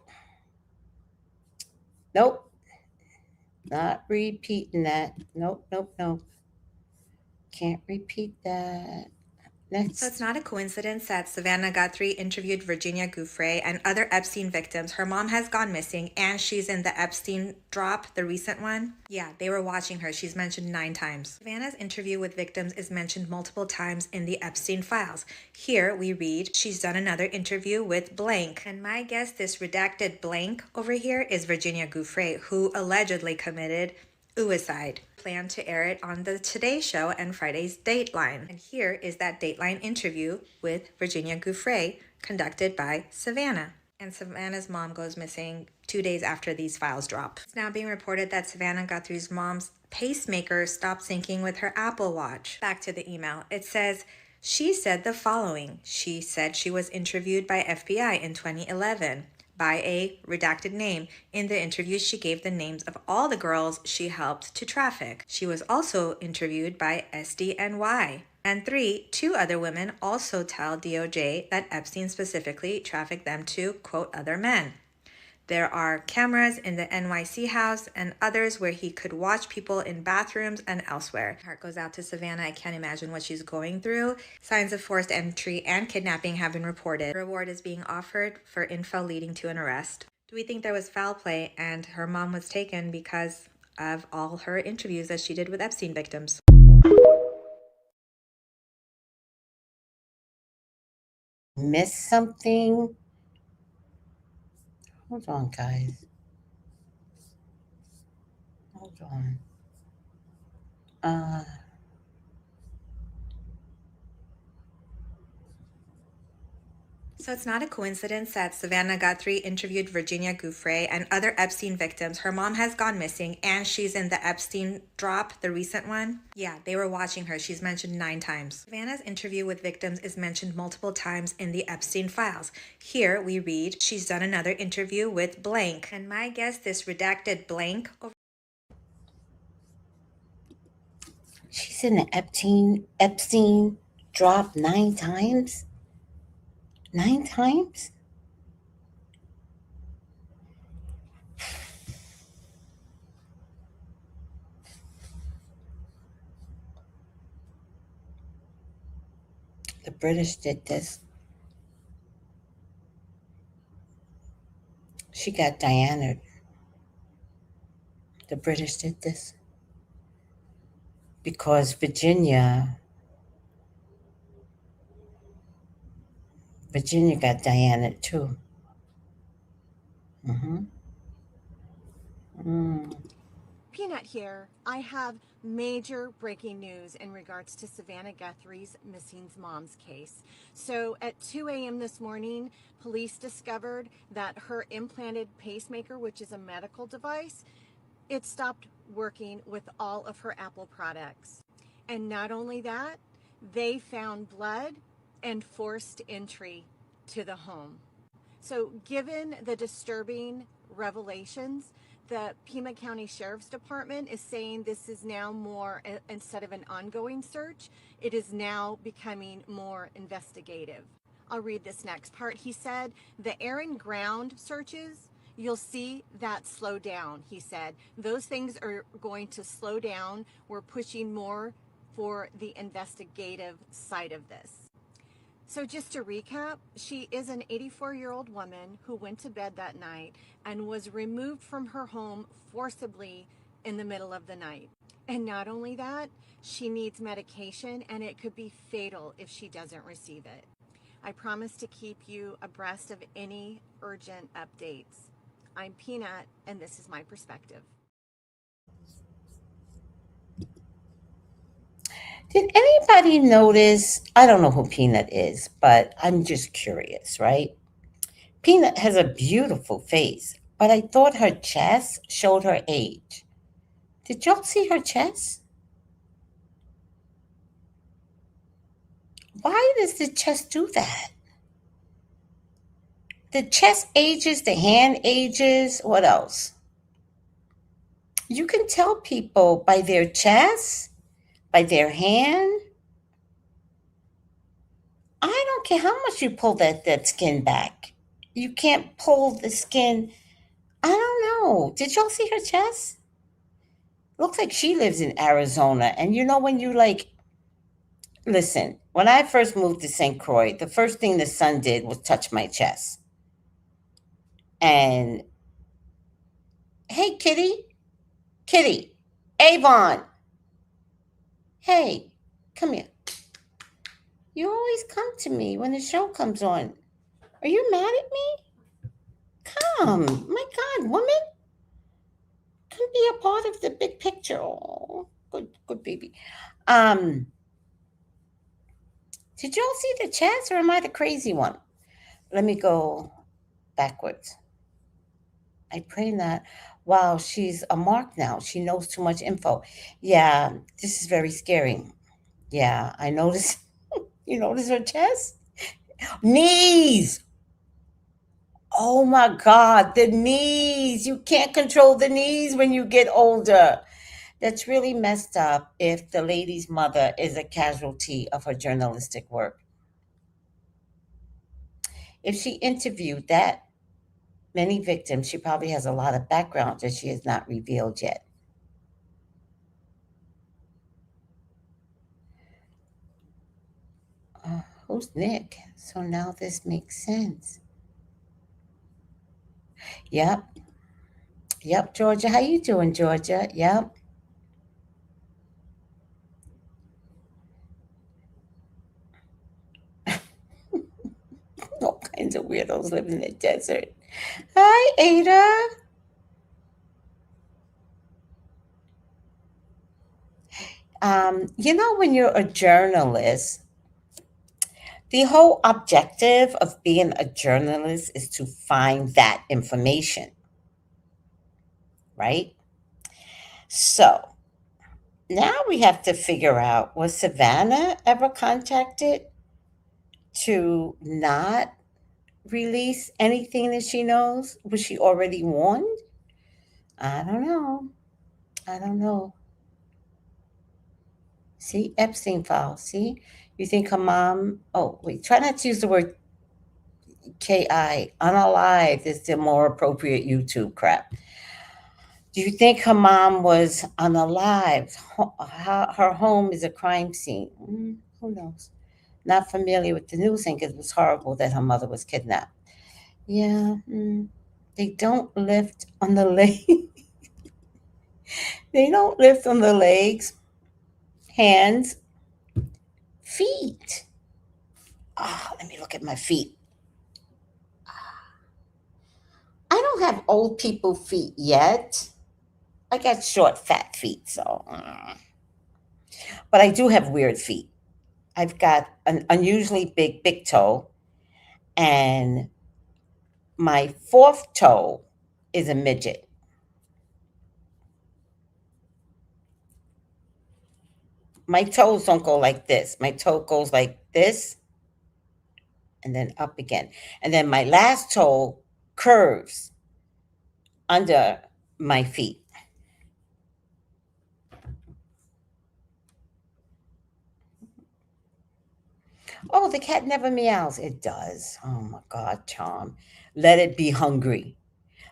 Nope. Not repeating that. Nope, nope, nope. Can't repeat that. Next. So it's not a coincidence that Savannah Guthrie interviewed Virginia Giuffre and other Epstein victims. Her mom has gone missing and she's in the Epstein drop, the recent one. Yeah, they were watching her. She's mentioned 9 times. Savannah's interview with victims is mentioned multiple times in the Epstein files. Here we read, she's done another interview with blank. And my guess this redacted blank over here is Virginia Giuffre, who allegedly committed suicide. Plan to air it on the Today Show and Friday's Dateline. And here is that Dateline interview with Virginia Giuffre conducted by Savannah. And Savannah's mom goes missing 2 days after these files drop. It's now being reported that Savannah Guthrie's mom's pacemaker stopped syncing with her Apple Watch. Back to the email. It says, she said the following. She said she was interviewed by FBI in 2011. By a redacted name. In the interview, she gave the names of all the girls she helped to traffic. She was also interviewed by SDNY. And 2 other women also tell DOJ that Epstein specifically trafficked them to, quote, other men. There are cameras in the NYC house and others where he could watch people in bathrooms and elsewhere. Heart goes out to Savannah. I can't imagine what she's going through. Signs of forced entry and kidnapping have been reported. A reward is being offered for info leading to an arrest. Do we think there was foul play and her mom was taken because of all her interviews that she did with Epstein victims? Missed something? Hold on, guys. Hold on. So it's not a coincidence that Savannah Guthrie interviewed Virginia Giuffre and other Epstein victims. Her mom has gone missing and she's in the Epstein drop, the recent one. Yeah, they were watching her. She's mentioned 9 times. Savannah's interview with victims is mentioned multiple times in the Epstein files. Here we read, she's done another interview with blank. And my guess this redacted blank over She's in the Epstein drop 9 times? 9 times? The British did this. She got Diana. The British did this. Because Virginia got Diana too. Peanut here. I have major breaking news in regards to Savannah Guthrie's missing mom's case. So at 2 a.m. this morning, police discovered that her implanted pacemaker, which is a medical device, it stopped working with all of her Apple products. And not only that, they found blood and forced entry to the home. So given the disturbing revelations, the Pima County Sheriff's Department is saying this is now more, instead of an ongoing search, it is now becoming more investigative. I'll read this next part. He said, the air and ground searches, you'll see that slow down, he said. Those things are going to slow down. We're pushing more for the investigative side of this. So just to recap, she is an 84-year-old woman who went to bed that night and was removed from her home forcibly in the middle of the night. And not only that, she needs medication and it could be fatal if she doesn't receive it. I promise to keep you abreast of any urgent updates. I'm Peanut, and this is my perspective. Did anybody notice? I don't know who Peanut is, but I'm just curious, right? Peanut has a beautiful face, but I thought her chest showed her age. Did y'all see her chest? Why does the chest do that? The chest ages, the hand ages. What else? You can tell people by their chest, by their hand. I don't care how much you pull that skin back. You can't pull the skin. I don't know. Did y'all see her chest? Looks like she lives in Arizona. And you know when you like, listen, when I first moved to St. Croix, the first thing the sun did was touch my chest. And hey, Kitty, Avon, hey, come here. You always come to me when the show comes on. Are you mad at me? Come, my God, woman. Come be a part of the big picture. Oh, good baby. Did y'all see the chats or am I the crazy one? Let me go backwards. I pray not. Wow, she's a mark now. She knows too much info. Yeah, this is very scary. Yeah, I noticed. You notice her chest? Knees. Oh my God, the knees. You can't control the knees when you get older. That's really messed up if the lady's mother is a casualty of her journalistic work. If she interviewed that many victims, she probably has a lot of background that she has not revealed yet. Who's Nick? So now this makes sense. Yep. Yep, Georgia. How you doing, Georgia? Yep. All kinds of weirdos live in the desert. Hi, Ada. When you're a journalist, the whole objective of being a journalist is to find that information, right? So now we have to figure out, was Savannah ever contacted to not release anything that she knows? Was she already warned? I don't know. I don't know. See, Epstein file. See, you think her mom? Oh, wait. Try not to use the word KI. Unalive is the more appropriate YouTube crap. Do you think her mom was unalive? Her home is a crime scene. Who knows? Not familiar with the news thing because it was horrible that her mother was kidnapped. Yeah, they don't lift on the leg. They don't lift on the legs, hands, feet. Let me look at my feet. I don't have old people feet yet. I got short, fat feet, so. But I do have weird feet. I've got an unusually big toe, and my fourth toe is a midget. My toes don't go like this. My toe goes like this and then up again. And then my last toe curves under my feet. Oh, the cat never meows. It does. Oh my God, Charm. Let it be hungry.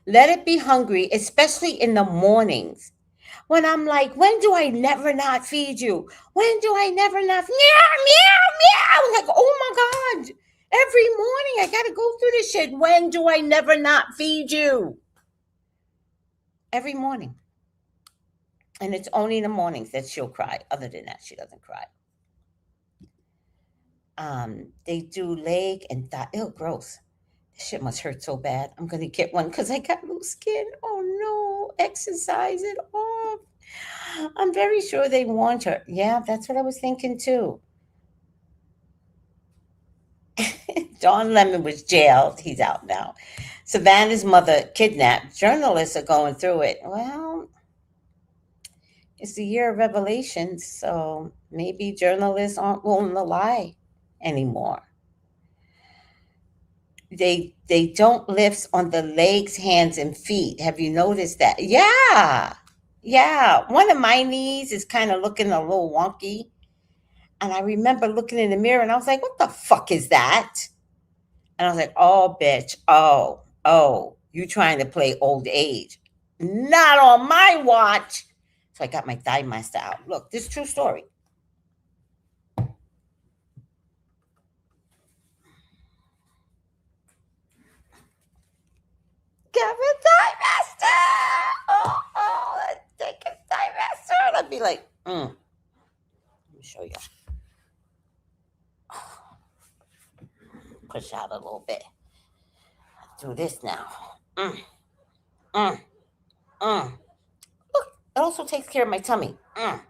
Let it be hungry, especially in the mornings. When I'm like, when do I never not feed you? When do I never not meow, meow, meow? Like, oh my God. Every morning I gotta go through this shit. When do I never not feed you? Every morning. And it's only in the mornings that she'll cry. Other than that, she doesn't cry. They do leg and thigh. Ew, gross. This shit must hurt so bad. I'm gonna get one because I got loose skin. Oh no, exercise it off. I'm very sure they warned her. Yeah, that's what I was thinking too. Don Lemon was jailed. He's out now. Savannah's mother kidnapped. Journalists are going through it. Well, it's the year of revelations, so maybe journalists aren't willing to lie. anymore. They don't lift on the legs, hands, and feet. Have you noticed that? Yeah. Yeah. One of my knees is kind of looking a little wonky. And I remember looking in the mirror and I was like, what the fuck is that? And I was like, oh, bitch. Oh, you trying to play old age. Not on my watch. So I got my thigh master out. Look, this is a true story. Got my thigh master. Oh, let's take a thigh master. And I'd be like, Let me show you. Push out a little bit. Do this now. Look, it also takes care of my tummy. I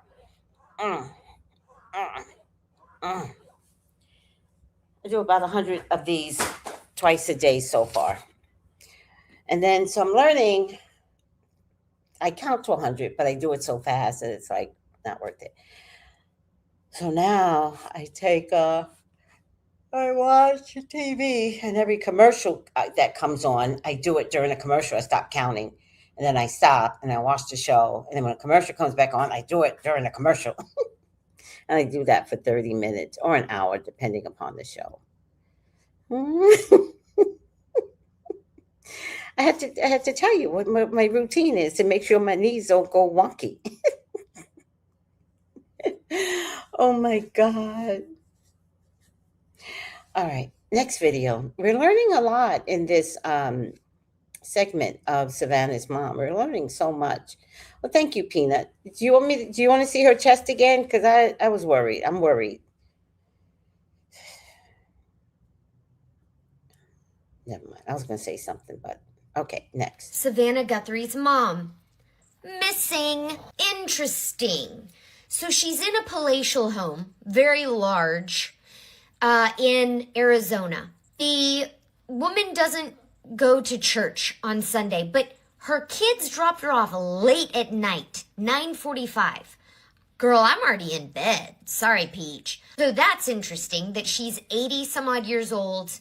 do about 100 of these twice a day so far. And then, so I'm learning, I count to 100, but I do it so fast that it's like not worth it. So now I watch TV, and every commercial that comes on, I do it during a commercial. I stop counting, and then I stop, and I watch the show. And then when a commercial comes back on, I do it during the commercial. And I do that for 30 minutes or an hour, depending upon the show. I have to tell you what my routine is to make sure my knees don't go wonky. Oh my God. All right, next video. We're learning a lot in this segment of Savannah's mom. We're learning so much. Well, thank you, Peanut. Do you want to see her chest again? Because I was worried. I'm worried. Never mind. I was going to say something, but okay, next. Savannah Guthrie's mom. Missing. Interesting. So she's in a palatial home, very large, in Arizona. The woman doesn't go to church on Sunday, but her kids dropped her off late at night, 9:45. Girl, I'm already in bed. Sorry, Peach. So that's interesting that she's 80 some odd years old.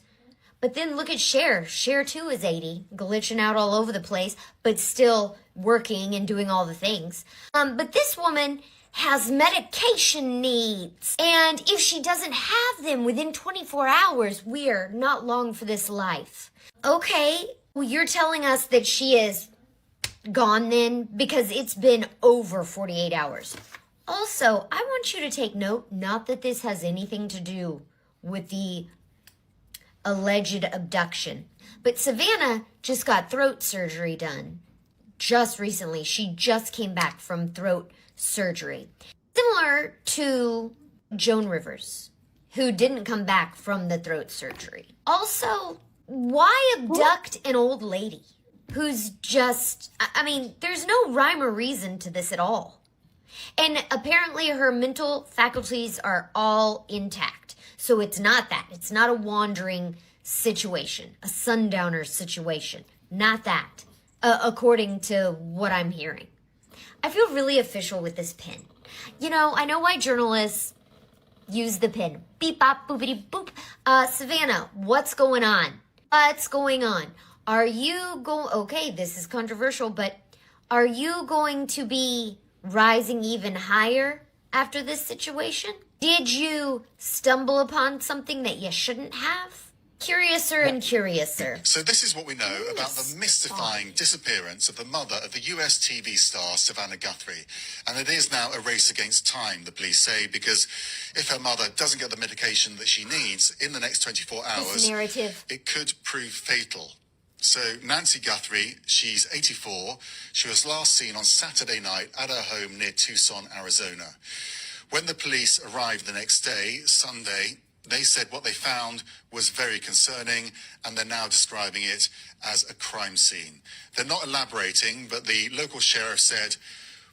But then look at Cher. Cher too is 80, glitching out all over the place, but still working and doing all the things. But this woman has medication needs. And if she doesn't have them within 24 hours, we're not long for this life. Okay, well, you're telling us that she is gone then, because it's been over 48 hours. Also, I want you to take note, not that this has anything to do with the alleged abduction, but Savannah just got throat surgery done just recently. She just came back from throat surgery. Similar to Joan Rivers, who didn't come back from the throat surgery. Also, why abduct an old lady who's just, I mean, there's no rhyme or reason to this at all. And apparently her mental faculties are all intact. So it's not that. It's not a wandering situation, a sundowner situation. Not that, according to what I'm hearing. I feel really official with this pin. You know, I know why journalists use the pin. Beep, bop, boopity, boop. Savannah, what's going on? What's going on? Are you okay, this is controversial, but are you going to be rising even higher after this situation? Did you stumble upon something that you shouldn't have? Curiouser and curiouser. So this is what we know about the mystifying disappearance of the mother of the US TV star Savannah Guthrie. And it is now a race against time, the police say, because if her mother doesn't get the medication that she needs in the next 24 hours, it could prove fatal. So Nancy Guthrie, she's 84. She was last seen on Saturday night at her home near Tucson, Arizona. When the police arrived the next day, Sunday, they said what they found was very concerning, and they're now describing it as a crime scene. They're not elaborating, but the local sheriff said,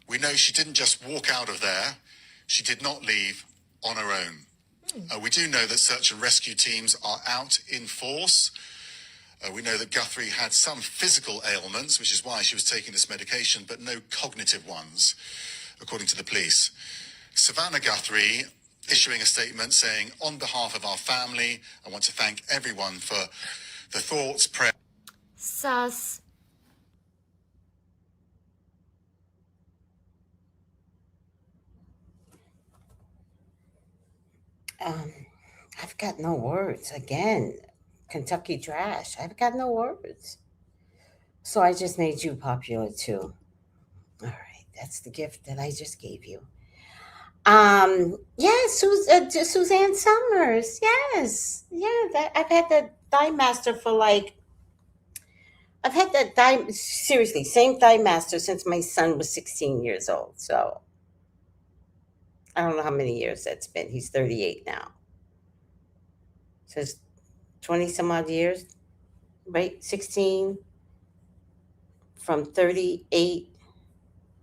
"We know she didn't just walk out of there. She did not leave on her own." We do know that search and rescue teams are out in force. We know that Guthrie had some physical ailments, which is why she was taking this medication, but no cognitive ones, according to the police. Savannah Guthrie issuing a statement saying, on behalf of our family, I want to thank everyone for the thoughts, prayers. Sus. I've got no words. Again, Kentucky trash. I've got no words. So I just made you popular too. All right, that's the gift that I just gave you. Yeah, Suzanne Summers. Yes, yeah. That I've had that Thigh Master for like I've had that seriously same Thigh Master since my son was 16 years old. So I don't know how many years that's been. He's 38 now. So it's 20 some odd years, right? 16 from 38,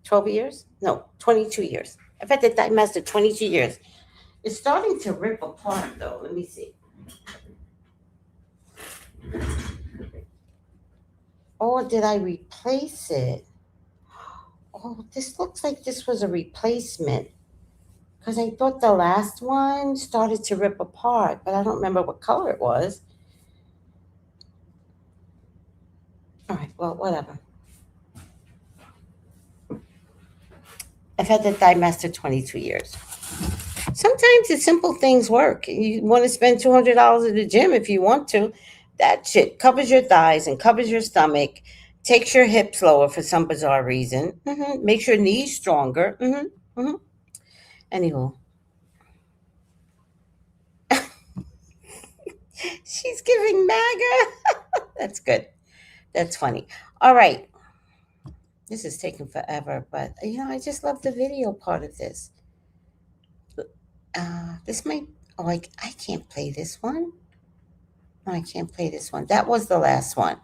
12 years? No, 22 years. I've had the Thigh Master 22 years. It's starting to rip apart though. Let me see. Or did I replace it? Oh, this looks like this was a replacement. Because I thought the last one started to rip apart, but I don't remember what color it was. All right, well, whatever. I've had the Thigh Master 22 years. Sometimes the simple things work. You want to spend $200 at the gym if you want to. That shit covers your thighs and covers your stomach, takes your hips lower for some bizarre reason, makes your knees stronger. Anywho, she's giving MAGA. That's good. That's funny. All right. This is taking forever, but I just love the video part of this. This might, I can't play this one. No, I can't play this one. That was the last one.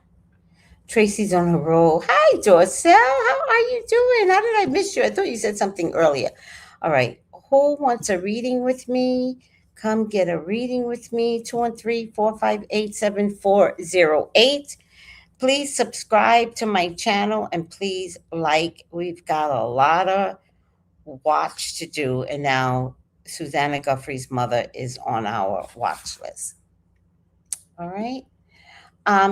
Tracy's on a roll. Hi, Dorcel. How are you doing? How did I miss you? I thought you said something earlier. All right. Who wants a reading with me? Come get a reading with me. 213-458-7408. Please subscribe to my channel and please like. We've got a lot of watch to do. And now Savannah Guthrie's mother is on our watch list. All right.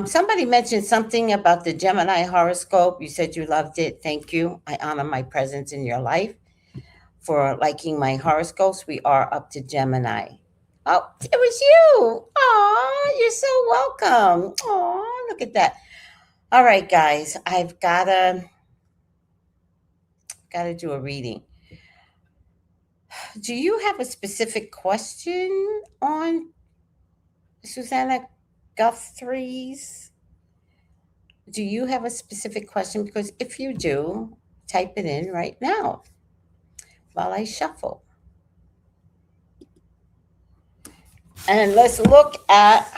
Somebody mentioned something about the Gemini horoscope. You said you loved it. Thank you. I honor my presence in your life for liking my horoscopes. We are up to Gemini. Oh, it was you. Aw, you're so welcome. Aw, look at that. All right, guys, I've gotta do a reading. Do you have a specific question on Savannah Guthrie's? Do you have a specific question? Because if you do, type it in right now while I shuffle. And let's look at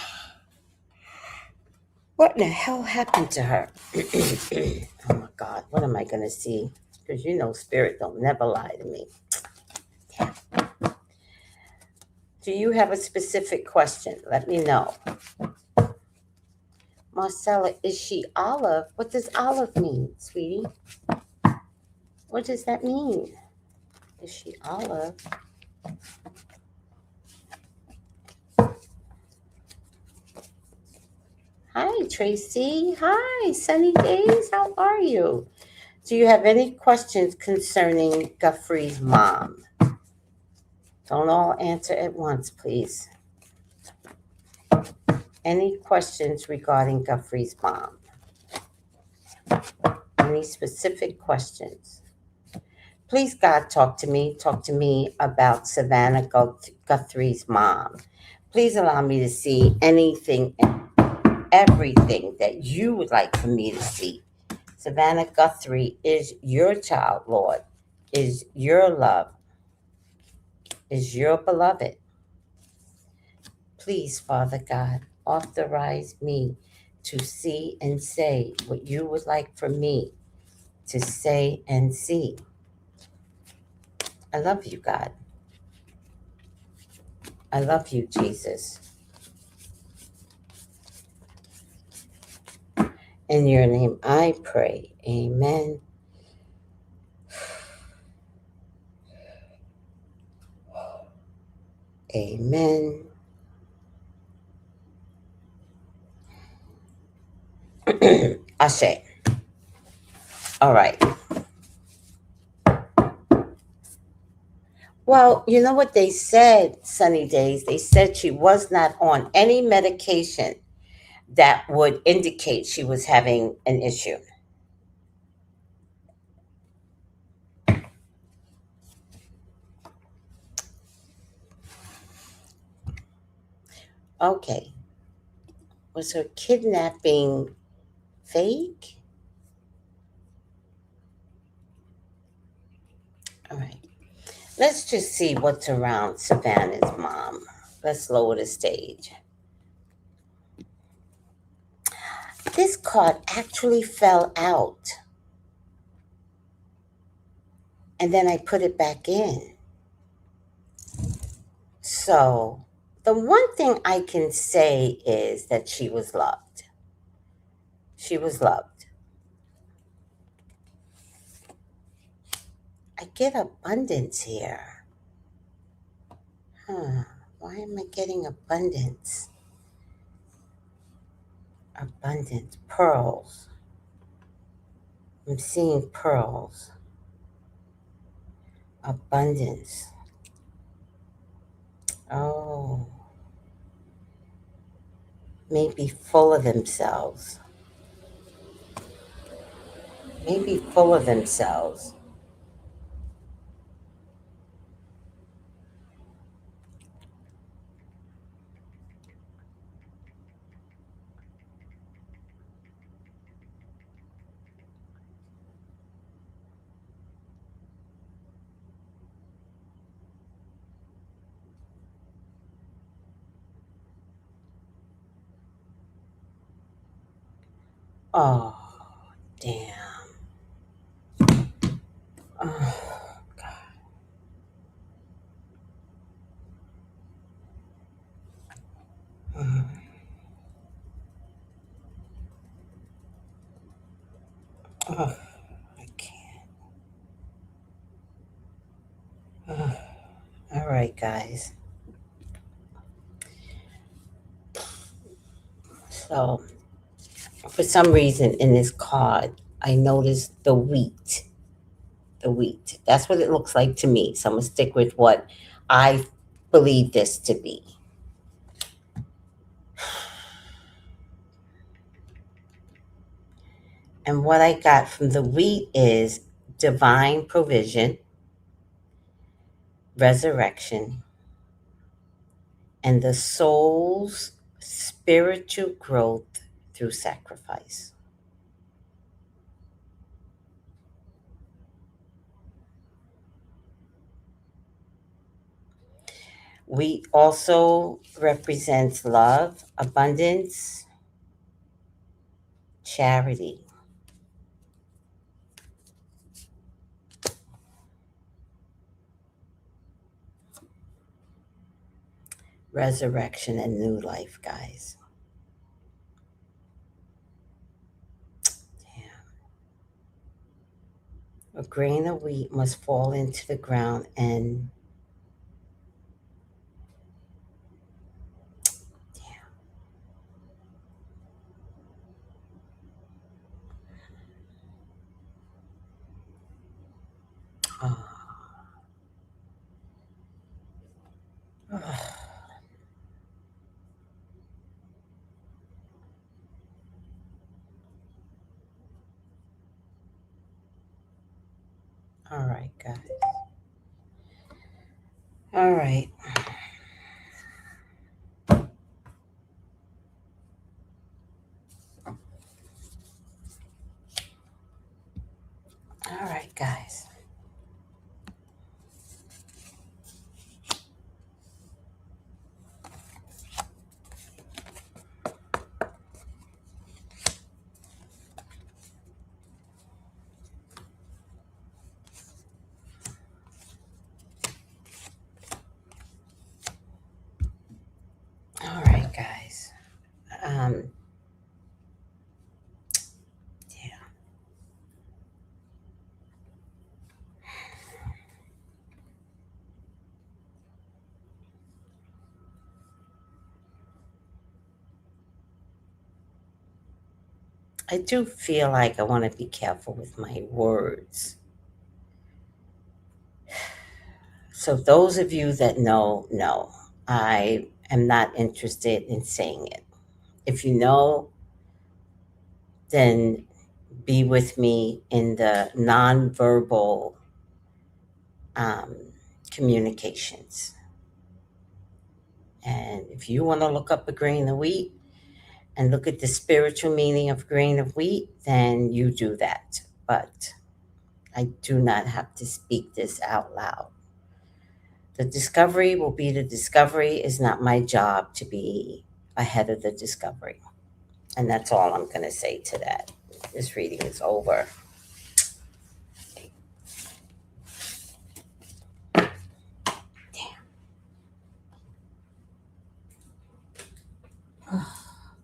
what in the hell happened to her. Oh my God, what am I going to see? Because Spirit don't never lie to me. Yeah. Do you have a specific question? Let me know. Marcella, is she olive? What does olive mean, sweetie? What does that mean? Is she olive? Hi, Tracy. Hi, Sunny Days. How are you? Do you have any questions concerning Guthrie's mom? Don't all answer at once, please. Any questions regarding Guthrie's mom? Any specific questions? Please, God, talk to me. Talk to me about Savannah Guthrie's mom. Please allow me to see anything and everything that you would like for me to see. Savannah Guthrie is your child, Lord, is your love, is your beloved. Please, Father God, authorize me to see and say what you would like for me to say and see. I love you, God. I love you, Jesus. In your name I pray. Amen. Amen. Ashe. All right. Well, you know what they said, Sunny Days? They said she was not on any medication that would indicate she was having an issue. Okay. Was her kidnapping fake? All right. Let's just see what's around Savannah's mom. Let's lower the stage. This card actually fell out. And then I put it back in. So the one thing I can say is that she was loved. She was loved. I get abundance here. Why am I getting abundance? Abundance. Pearls. I'm seeing pearls. Abundance. Oh. Maybe full of themselves. Maybe full of themselves. Oh, damn. Oh, God. Oh, I can't. All right, guys. So, for some reason in this card, I noticed the wheat. The wheat. That's what it looks like to me. So I'm going to stick with what I believe this to be. And what I got from the wheat is divine provision, resurrection, and the soul's spiritual growth through sacrifice. Wheat also represents love, abundance, charity. Resurrection and new life, guys. A grain of wheat must fall into the ground and oh. All right, guys. All right. All right, guys. All right, guys. Yeah. I do feel like I want to be careful with my words. So those of you that know, I am not interested in saying it. If you know, then be with me in the nonverbal um, communications. And if you want to look up a grain of wheat and look at the spiritual meaning of grain of wheat, then you do that. But I do not have to speak this out loud. The discovery will be the discovery. It's not my job to be ahead of the discovery. And that's all I'm going to say to that. This reading is over.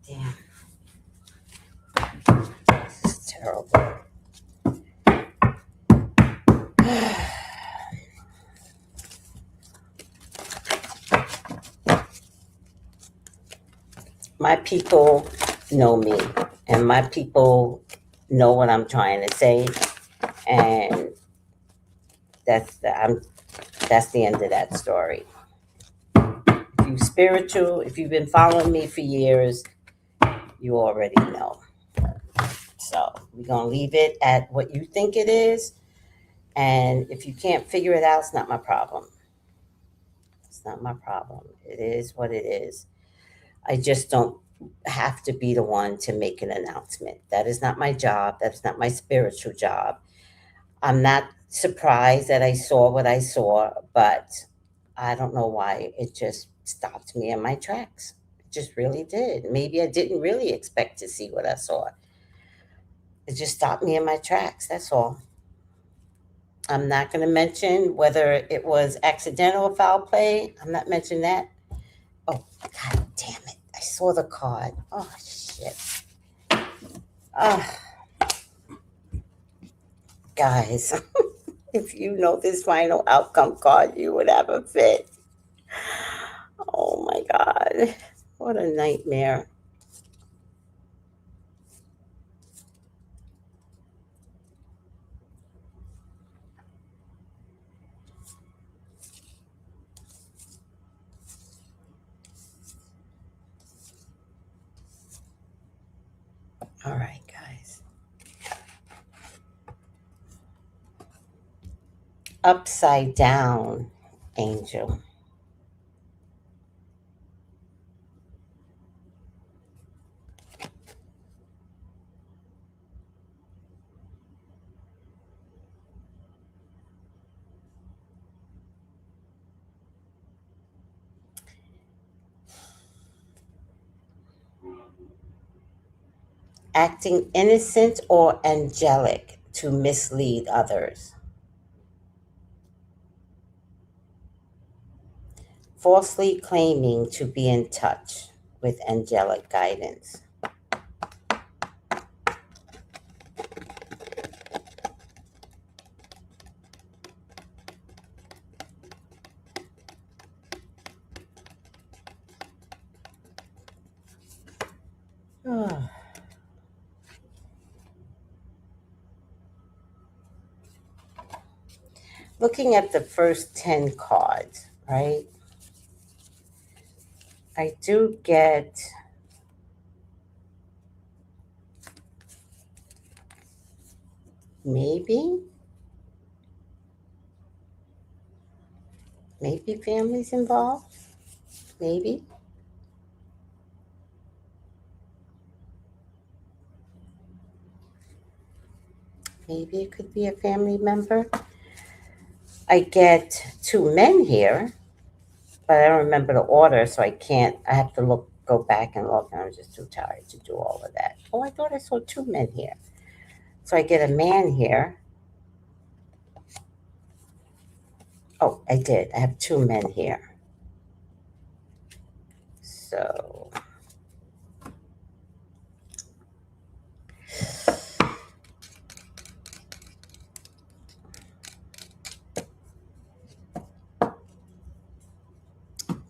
Damn. This is terrible. My people know me, and my people know what I'm trying to say, and that's the end of that story. If you're spiritual, if you've been following me for years, you already know. So we're gonna leave it at what you think it is, and if you can't figure it out, it's not my problem. It's not my problem. It is what it is. I just don't have to be the one to make an announcement. That is not my job. That's not my spiritual job. I'm not surprised that I saw what I saw, but I don't know why it just stopped me in my tracks. It just really did. Maybe I didn't really expect to see what I saw. It just stopped me in my tracks. That's all. I'm not going to mention whether it was accidental or foul play. I'm not mentioning that. Oh, God damn it. I saw the card. Oh, shit. Guys, if you know this final outcome card, you would have a fit. Oh, my God. What a nightmare. All right, guys. Upside down, angel. Acting innocent or angelic to mislead others. Falsely claiming to be in touch with angelic guidance. Looking at the first 10 cards, right? I do get maybe families involved. Maybe. Maybe it could be a family member. I get 2 men here, but I don't remember the order, so I have to go back and look, and I'm just too tired to do all of that. Oh, I thought I saw 2 men here. So I get a man here. Oh, I did. I have 2 men here. So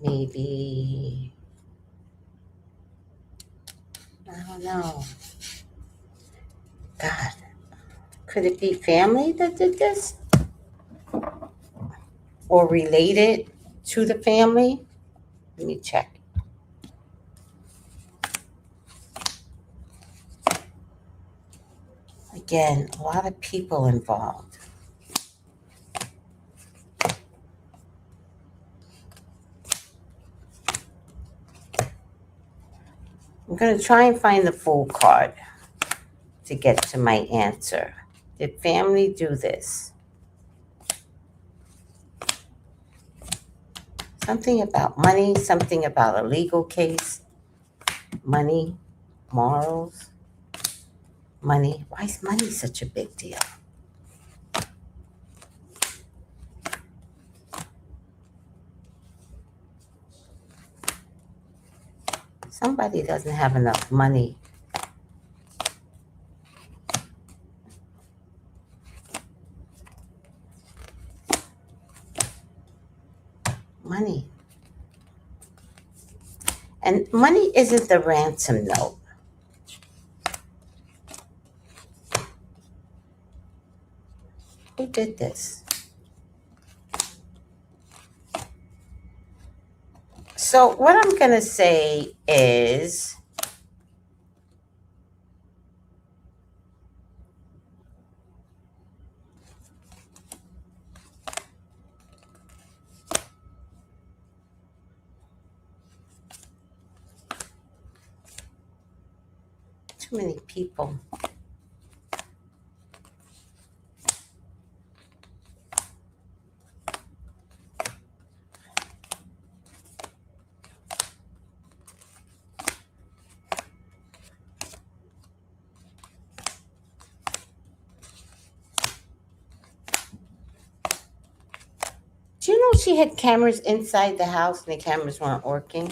maybe, I don't know. Could it be family that did this? Or related to the family? Let me check. Again, a lot of people involved. I'm going to try and find the full card to get to my answer. Did family do this? Something about money, something about a legal case. Money, morals, money. Why is money such a big deal? Somebody doesn't have enough money. Money. And money isn't the ransom note. Who did this? So what I'm going to say is too many people. Do you know she had cameras inside the house and the cameras weren't working?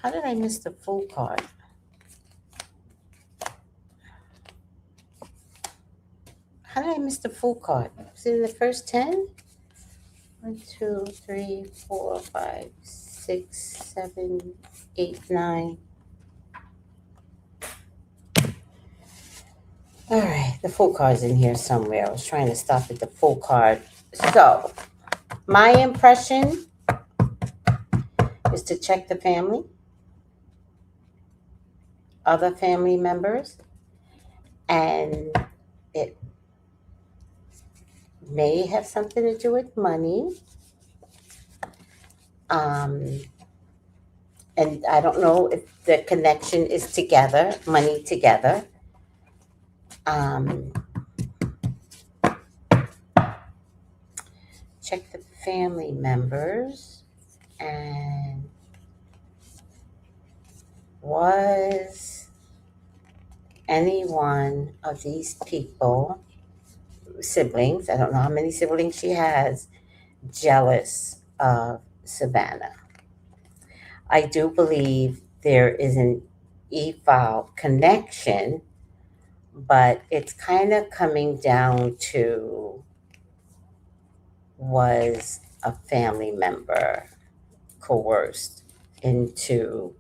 How did I miss the full card? How did I miss the full card? Was it in the first 10? 1, 2, 3, 4, 5, 6, 7, 8, 9. All right, the full card's in here somewhere. I was trying to stop at the full card. So, my impression is to check the family, other family members, and it may have something to do with money. And I don't know if the connection is together, money together. Check the family members, and was any one of these people, siblings, I don't know how many siblings she has, jealous of Savannah? I do believe there is an e-file connection, but it's kind of coming down to, was a family member coerced into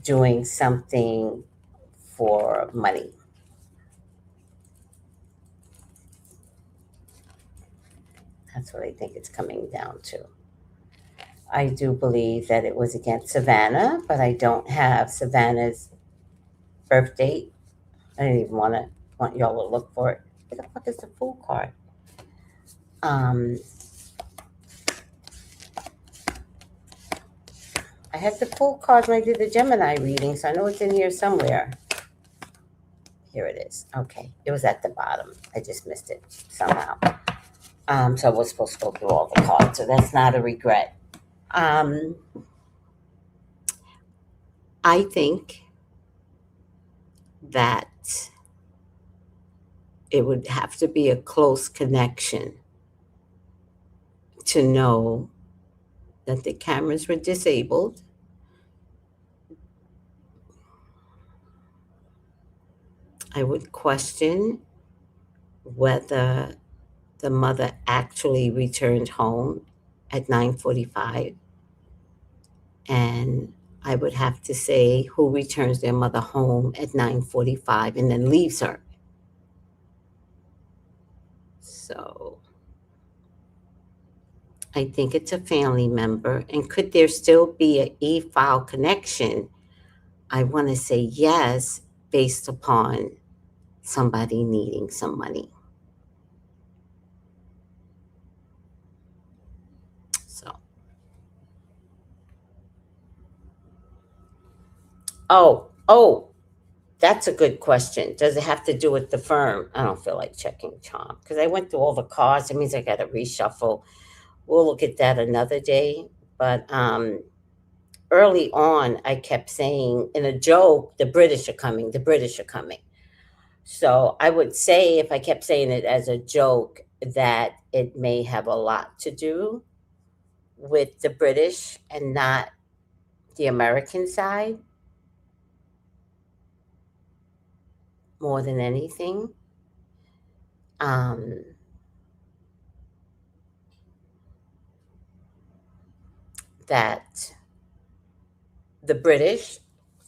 doing something for money? That's what I think it's coming down to. I do believe that it was against Savannah, but I don't have Savannah's birth date. I didn't even want y'all to look for it. Where the fuck is the full card? I had the full card when I did the Gemini reading, so I know it's in here somewhere. Here it is. Okay, it was at the bottom. I just missed it somehow. So I was supposed to go through all the cards, so that's not a regret. I think that it would have to be a close connection to know that the cameras were disabled. I would question whether the mother actually returned home at 9:45. And I would have to say, who returns their mother home at 9:45 and then leaves her? So I think it's a family member. And could there still be an e-file connection? I want to say yes, based upon somebody needing some money. So, oh, that's a good question. Does it have to do with the firm? I don't feel like checking Charm because I went through all the cards. It means I got to reshuffle. We'll look at that another day. But early on, I kept saying in a joke, the British are coming, the British are coming. So I would say, if I kept saying it as a joke, that it may have a lot to do with the British and not the American side more than anything. Um, that the British,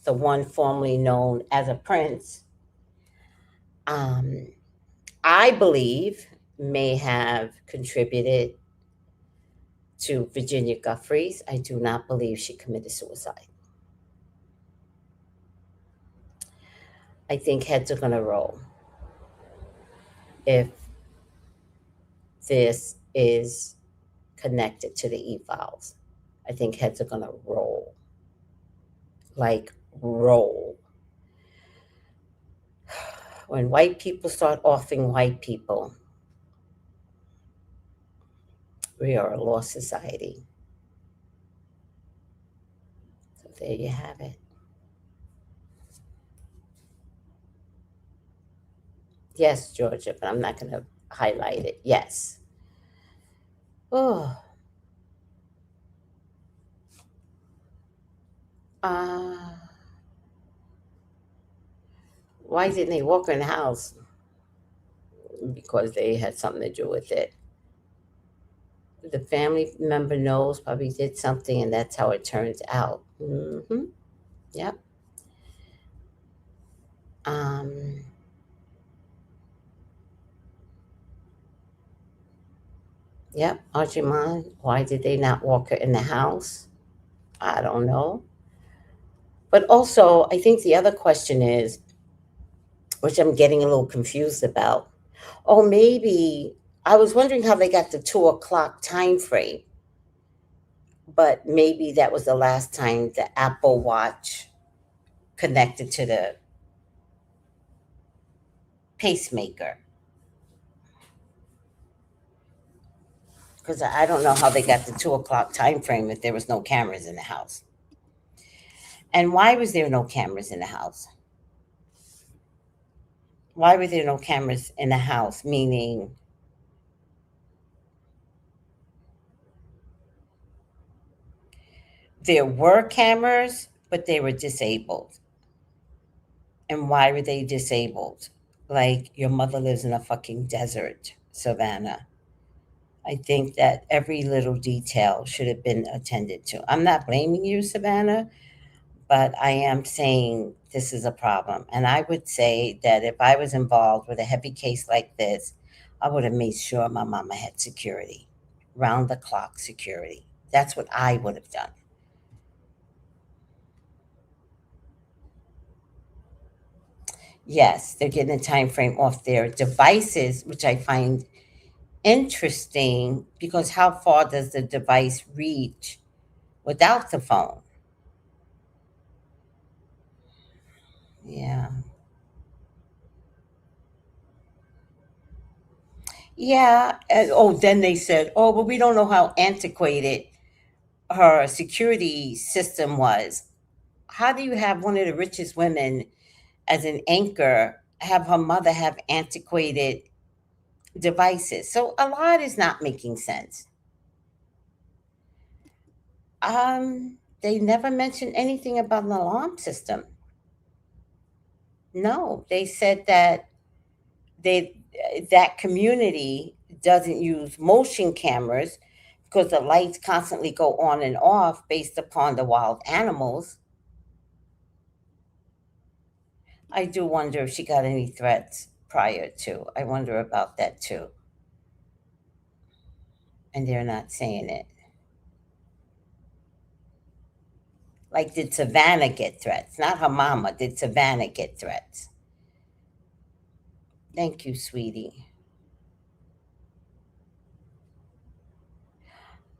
the one formerly known as a prince, um, I believe may have contributed to Virginia Guthrie's. I do not believe she committed suicide. I think heads are going to roll if this is connected to the e-files. I think heads are going to roll. Like, roll. When white people start offing white people, we are a lost society. So there you have it. Yes, Georgia, but I'm not going to highlight it. Yes. Oh. Why didn't they walk her in the house? Because they had something to do with it. The family member knows, probably did something, and that's how it turns out. Yep. Um, yep. Archimon, why did they not walk her in the house? I don't know. But also, I think the other question is, which I'm getting a little confused about. Oh, maybe I was wondering how they got the 2 o'clock time frame, but maybe that was the last time the Apple Watch connected to the pacemaker. Because I don't know how they got the 2 o'clock time frame if there was no cameras in the house. And why was there no cameras in the house? Why were there no cameras in the house? Meaning, there were cameras, but they were disabled. And why were they disabled? Like, your mother lives in a fucking desert, Savannah. I think that every little detail should have been attended to. I'm not blaming you, Savannah, but I am saying this is a problem. And I would say that if I was involved with a heavy case like this, I would have made sure my mama had security, round the clock security. That's what I would have done. Yes, they're getting a time frame off their devices, which I find interesting because how far does the device reach without the phone? Yeah. Yeah. Oh, then they said, oh, but we don't know how antiquated her security system was. How do you have one of the richest women as an anchor have her mother have antiquated devices? So a lot is not making sense. They never mentioned anything about an alarm system. No, they said that they that community doesn't use motion cameras because the lights constantly go on and off based upon the wild animals. I do wonder if she got any threats prior to. I wonder about that too. and they're not saying it. Like, did Savannah get threats? Not her mama. Did Savannah get threats? Thank you, sweetie.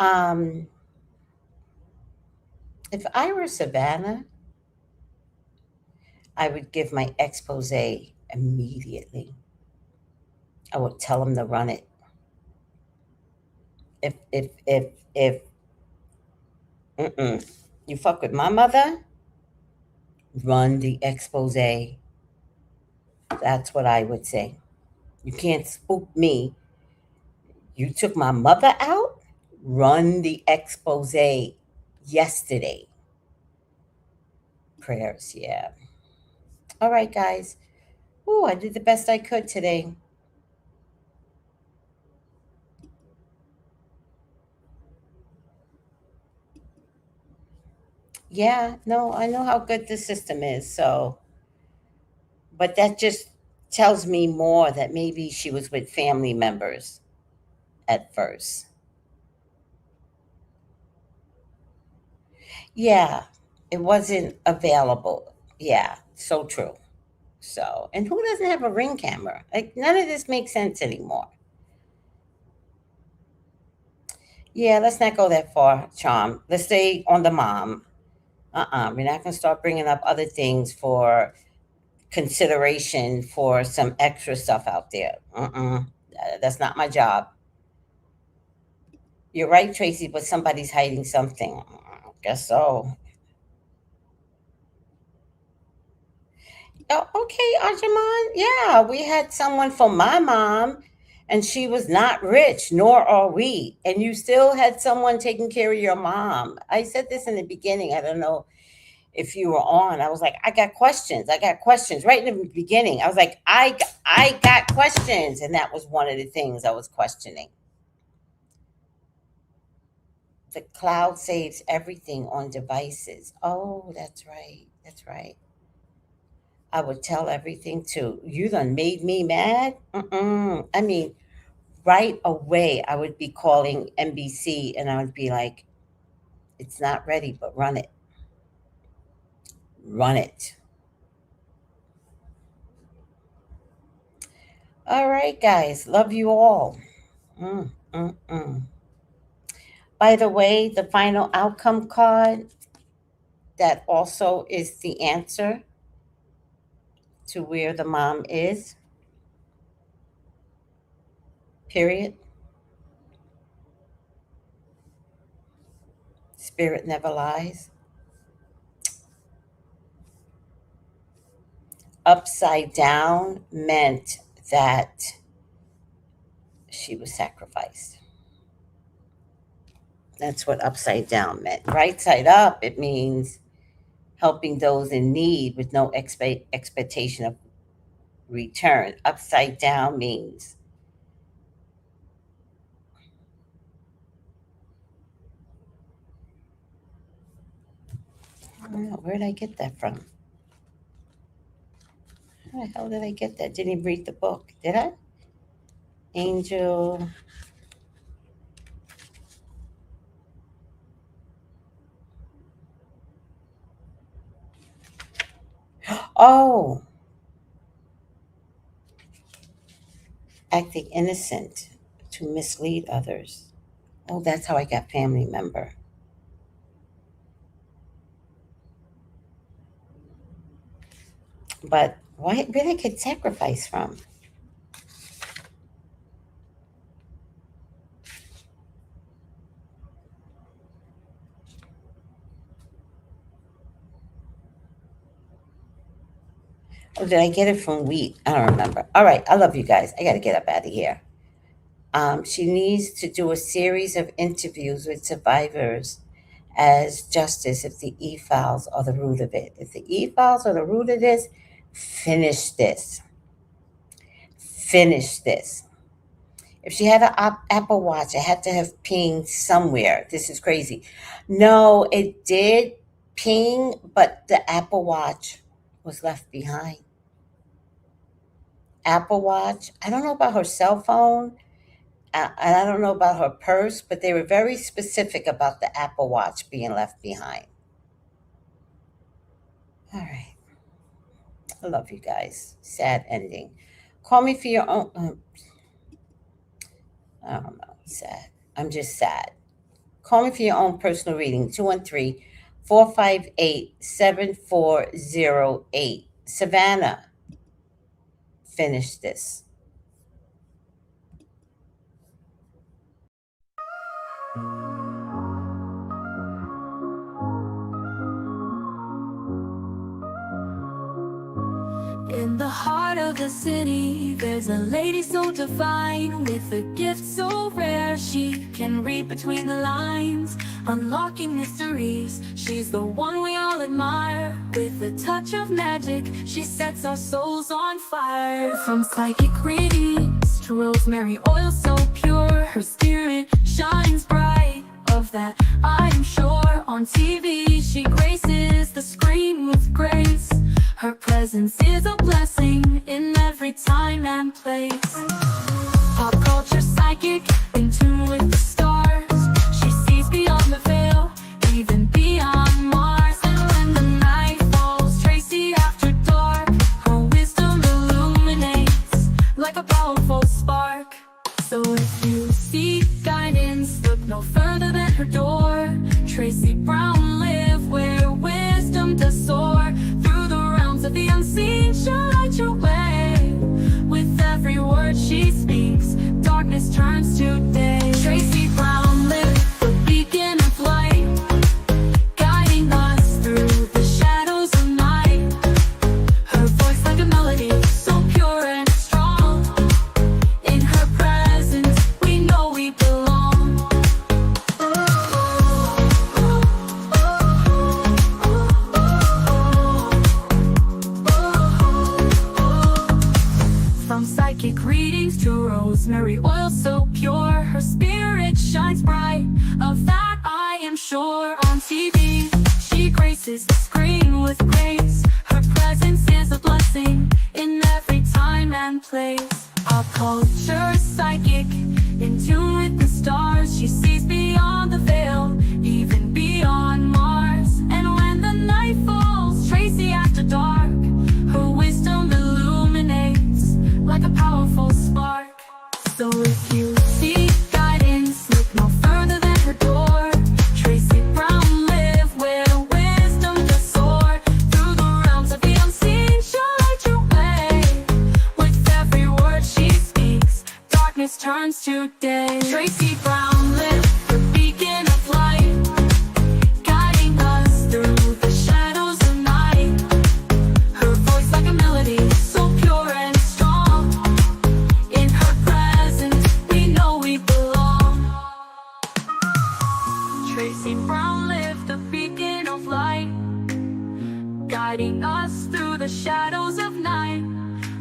Um, if I were Savannah, I would give my expose immediately. I would tell him to run it. If you fuck with my mother, run the expose. That's what I would say. You can't spook me. You took my mother out? Run the expose yesterday. Prayers, yeah. All right, guys. Oh, I did the best I could today. Yeah, no, I know how good the system is, so. But that just tells me more that maybe she was with family members at first. Yeah, it wasn't available. Yeah, so true. So, and who doesn't have a ring camera? Like, none of this makes sense anymore. Yeah, let's not go that far, Charm. Let's stay on the mom. We're not going to start bringing up other things for consideration for some extra stuff out there. That's not my job. You're right, Tracy, but somebody's hiding something. Guess so. Oh, okay, Arjamon. Yeah, we had someone for my mom, and she was not rich, nor are we. And you still had someone taking care of your mom. I said this in the beginning. I don't know if you were on. I was like, I got questions. I got questions right in the beginning. I was like, I got questions, and that was one of the things I was questioning. The cloud saves everything on devices. Oh, that's right. That's right. I would tell everything too. You done made me mad. I mean, right away, I would be calling NBC and I would be like, it's not ready, but run it. Run it. All right, guys. Love you all. Mm, mm, mm. By the way, the final outcome card, that also is the answer to where the mom is. Period. Spirit never lies. Upside down meant that she was sacrificed. That's what upside down meant. Right side up, it means helping those in need with no expectation of return. Upside down means I don't know, where did I get that from? How the hell did I get that? Didn't even read the book, did I? Angel. Oh, acting innocent to mislead others. Oh, that's how I got family member. But why? Where did I get sacrifice from? Oh, did I get it from wheat? I don't remember. All right, I love you guys. I got to get up out of here. She needs to do a series of interviews with survivors as justice if the e-files are the root of it. If the e-files are the root of this, finish this. Finish this. If she had an Apple Watch, it had to have pinged somewhere. This is crazy. No, it did ping, but the Apple Watch was left behind. Apple Watch. I don't know about her cell phone. And I don't know about her purse, but they were very specific about the Apple Watch being left behind. All right. I love you guys. Sad ending. Call me for your own. I don't know. Sad. I'm just sad. Call me for your own personal reading. 213-458-7408. Savannah, finish this. In the heart of the city, there's a lady so divine, with a gift so rare she can read between the lines, unlocking mysteries. She's the one we all admire. With a touch of magic, she sets our souls on fire. From psychic readings to rosemary oil so pure, her spirit shines bright. Of that I am sure. On TV she graces the screen with grace. Her presence is a blessing in every time and place. Pop culture psychic, in tune with the stars. She sees beyond the veil, even beyond Mars. And when the night falls, Tracy after dark, her wisdom illuminates like a powerful spark. So if you seek guidance, look no further than her door. Tracy Brown live where wisdom does soar. Through the realms of the unseen, she'll light your way. With every word she speaks, darkness turns to day. Tracy Brown live, the beacon of light, guiding us through the shadows of night. Her voice like a melody, so pure and strong. In her presence, we know we belong. From psychic readings to rosemary oil so pure, her spirit shines bright. Of that I am sure. On TV, she graces the screen with grace. Her presence is a blessing in every time and place. Pop culture psychic, in tune with the stars. She sees beyond the veil, even beyond Mars. And when the night falls, Tracy after dark, her wisdom illuminates like a powerful spark. So if you seek guidance, look no further than her door. Tracy Brown live where wisdom does soar. Through the realms of the unseen, she'll light your way. With every word she speaks, darkness turns to day. Tracy Brown live, the beacon of light, guiding us through the shadows of night. Her voice like a melody, so pure and strong. In her presence, we know we belong. Tracy Brown lived the beacon of light, guiding us through the shadows of night.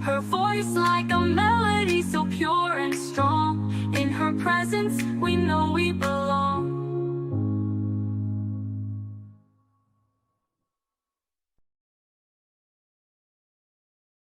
Her voice like a melody, so pure and strong. In her presence, we know we belong.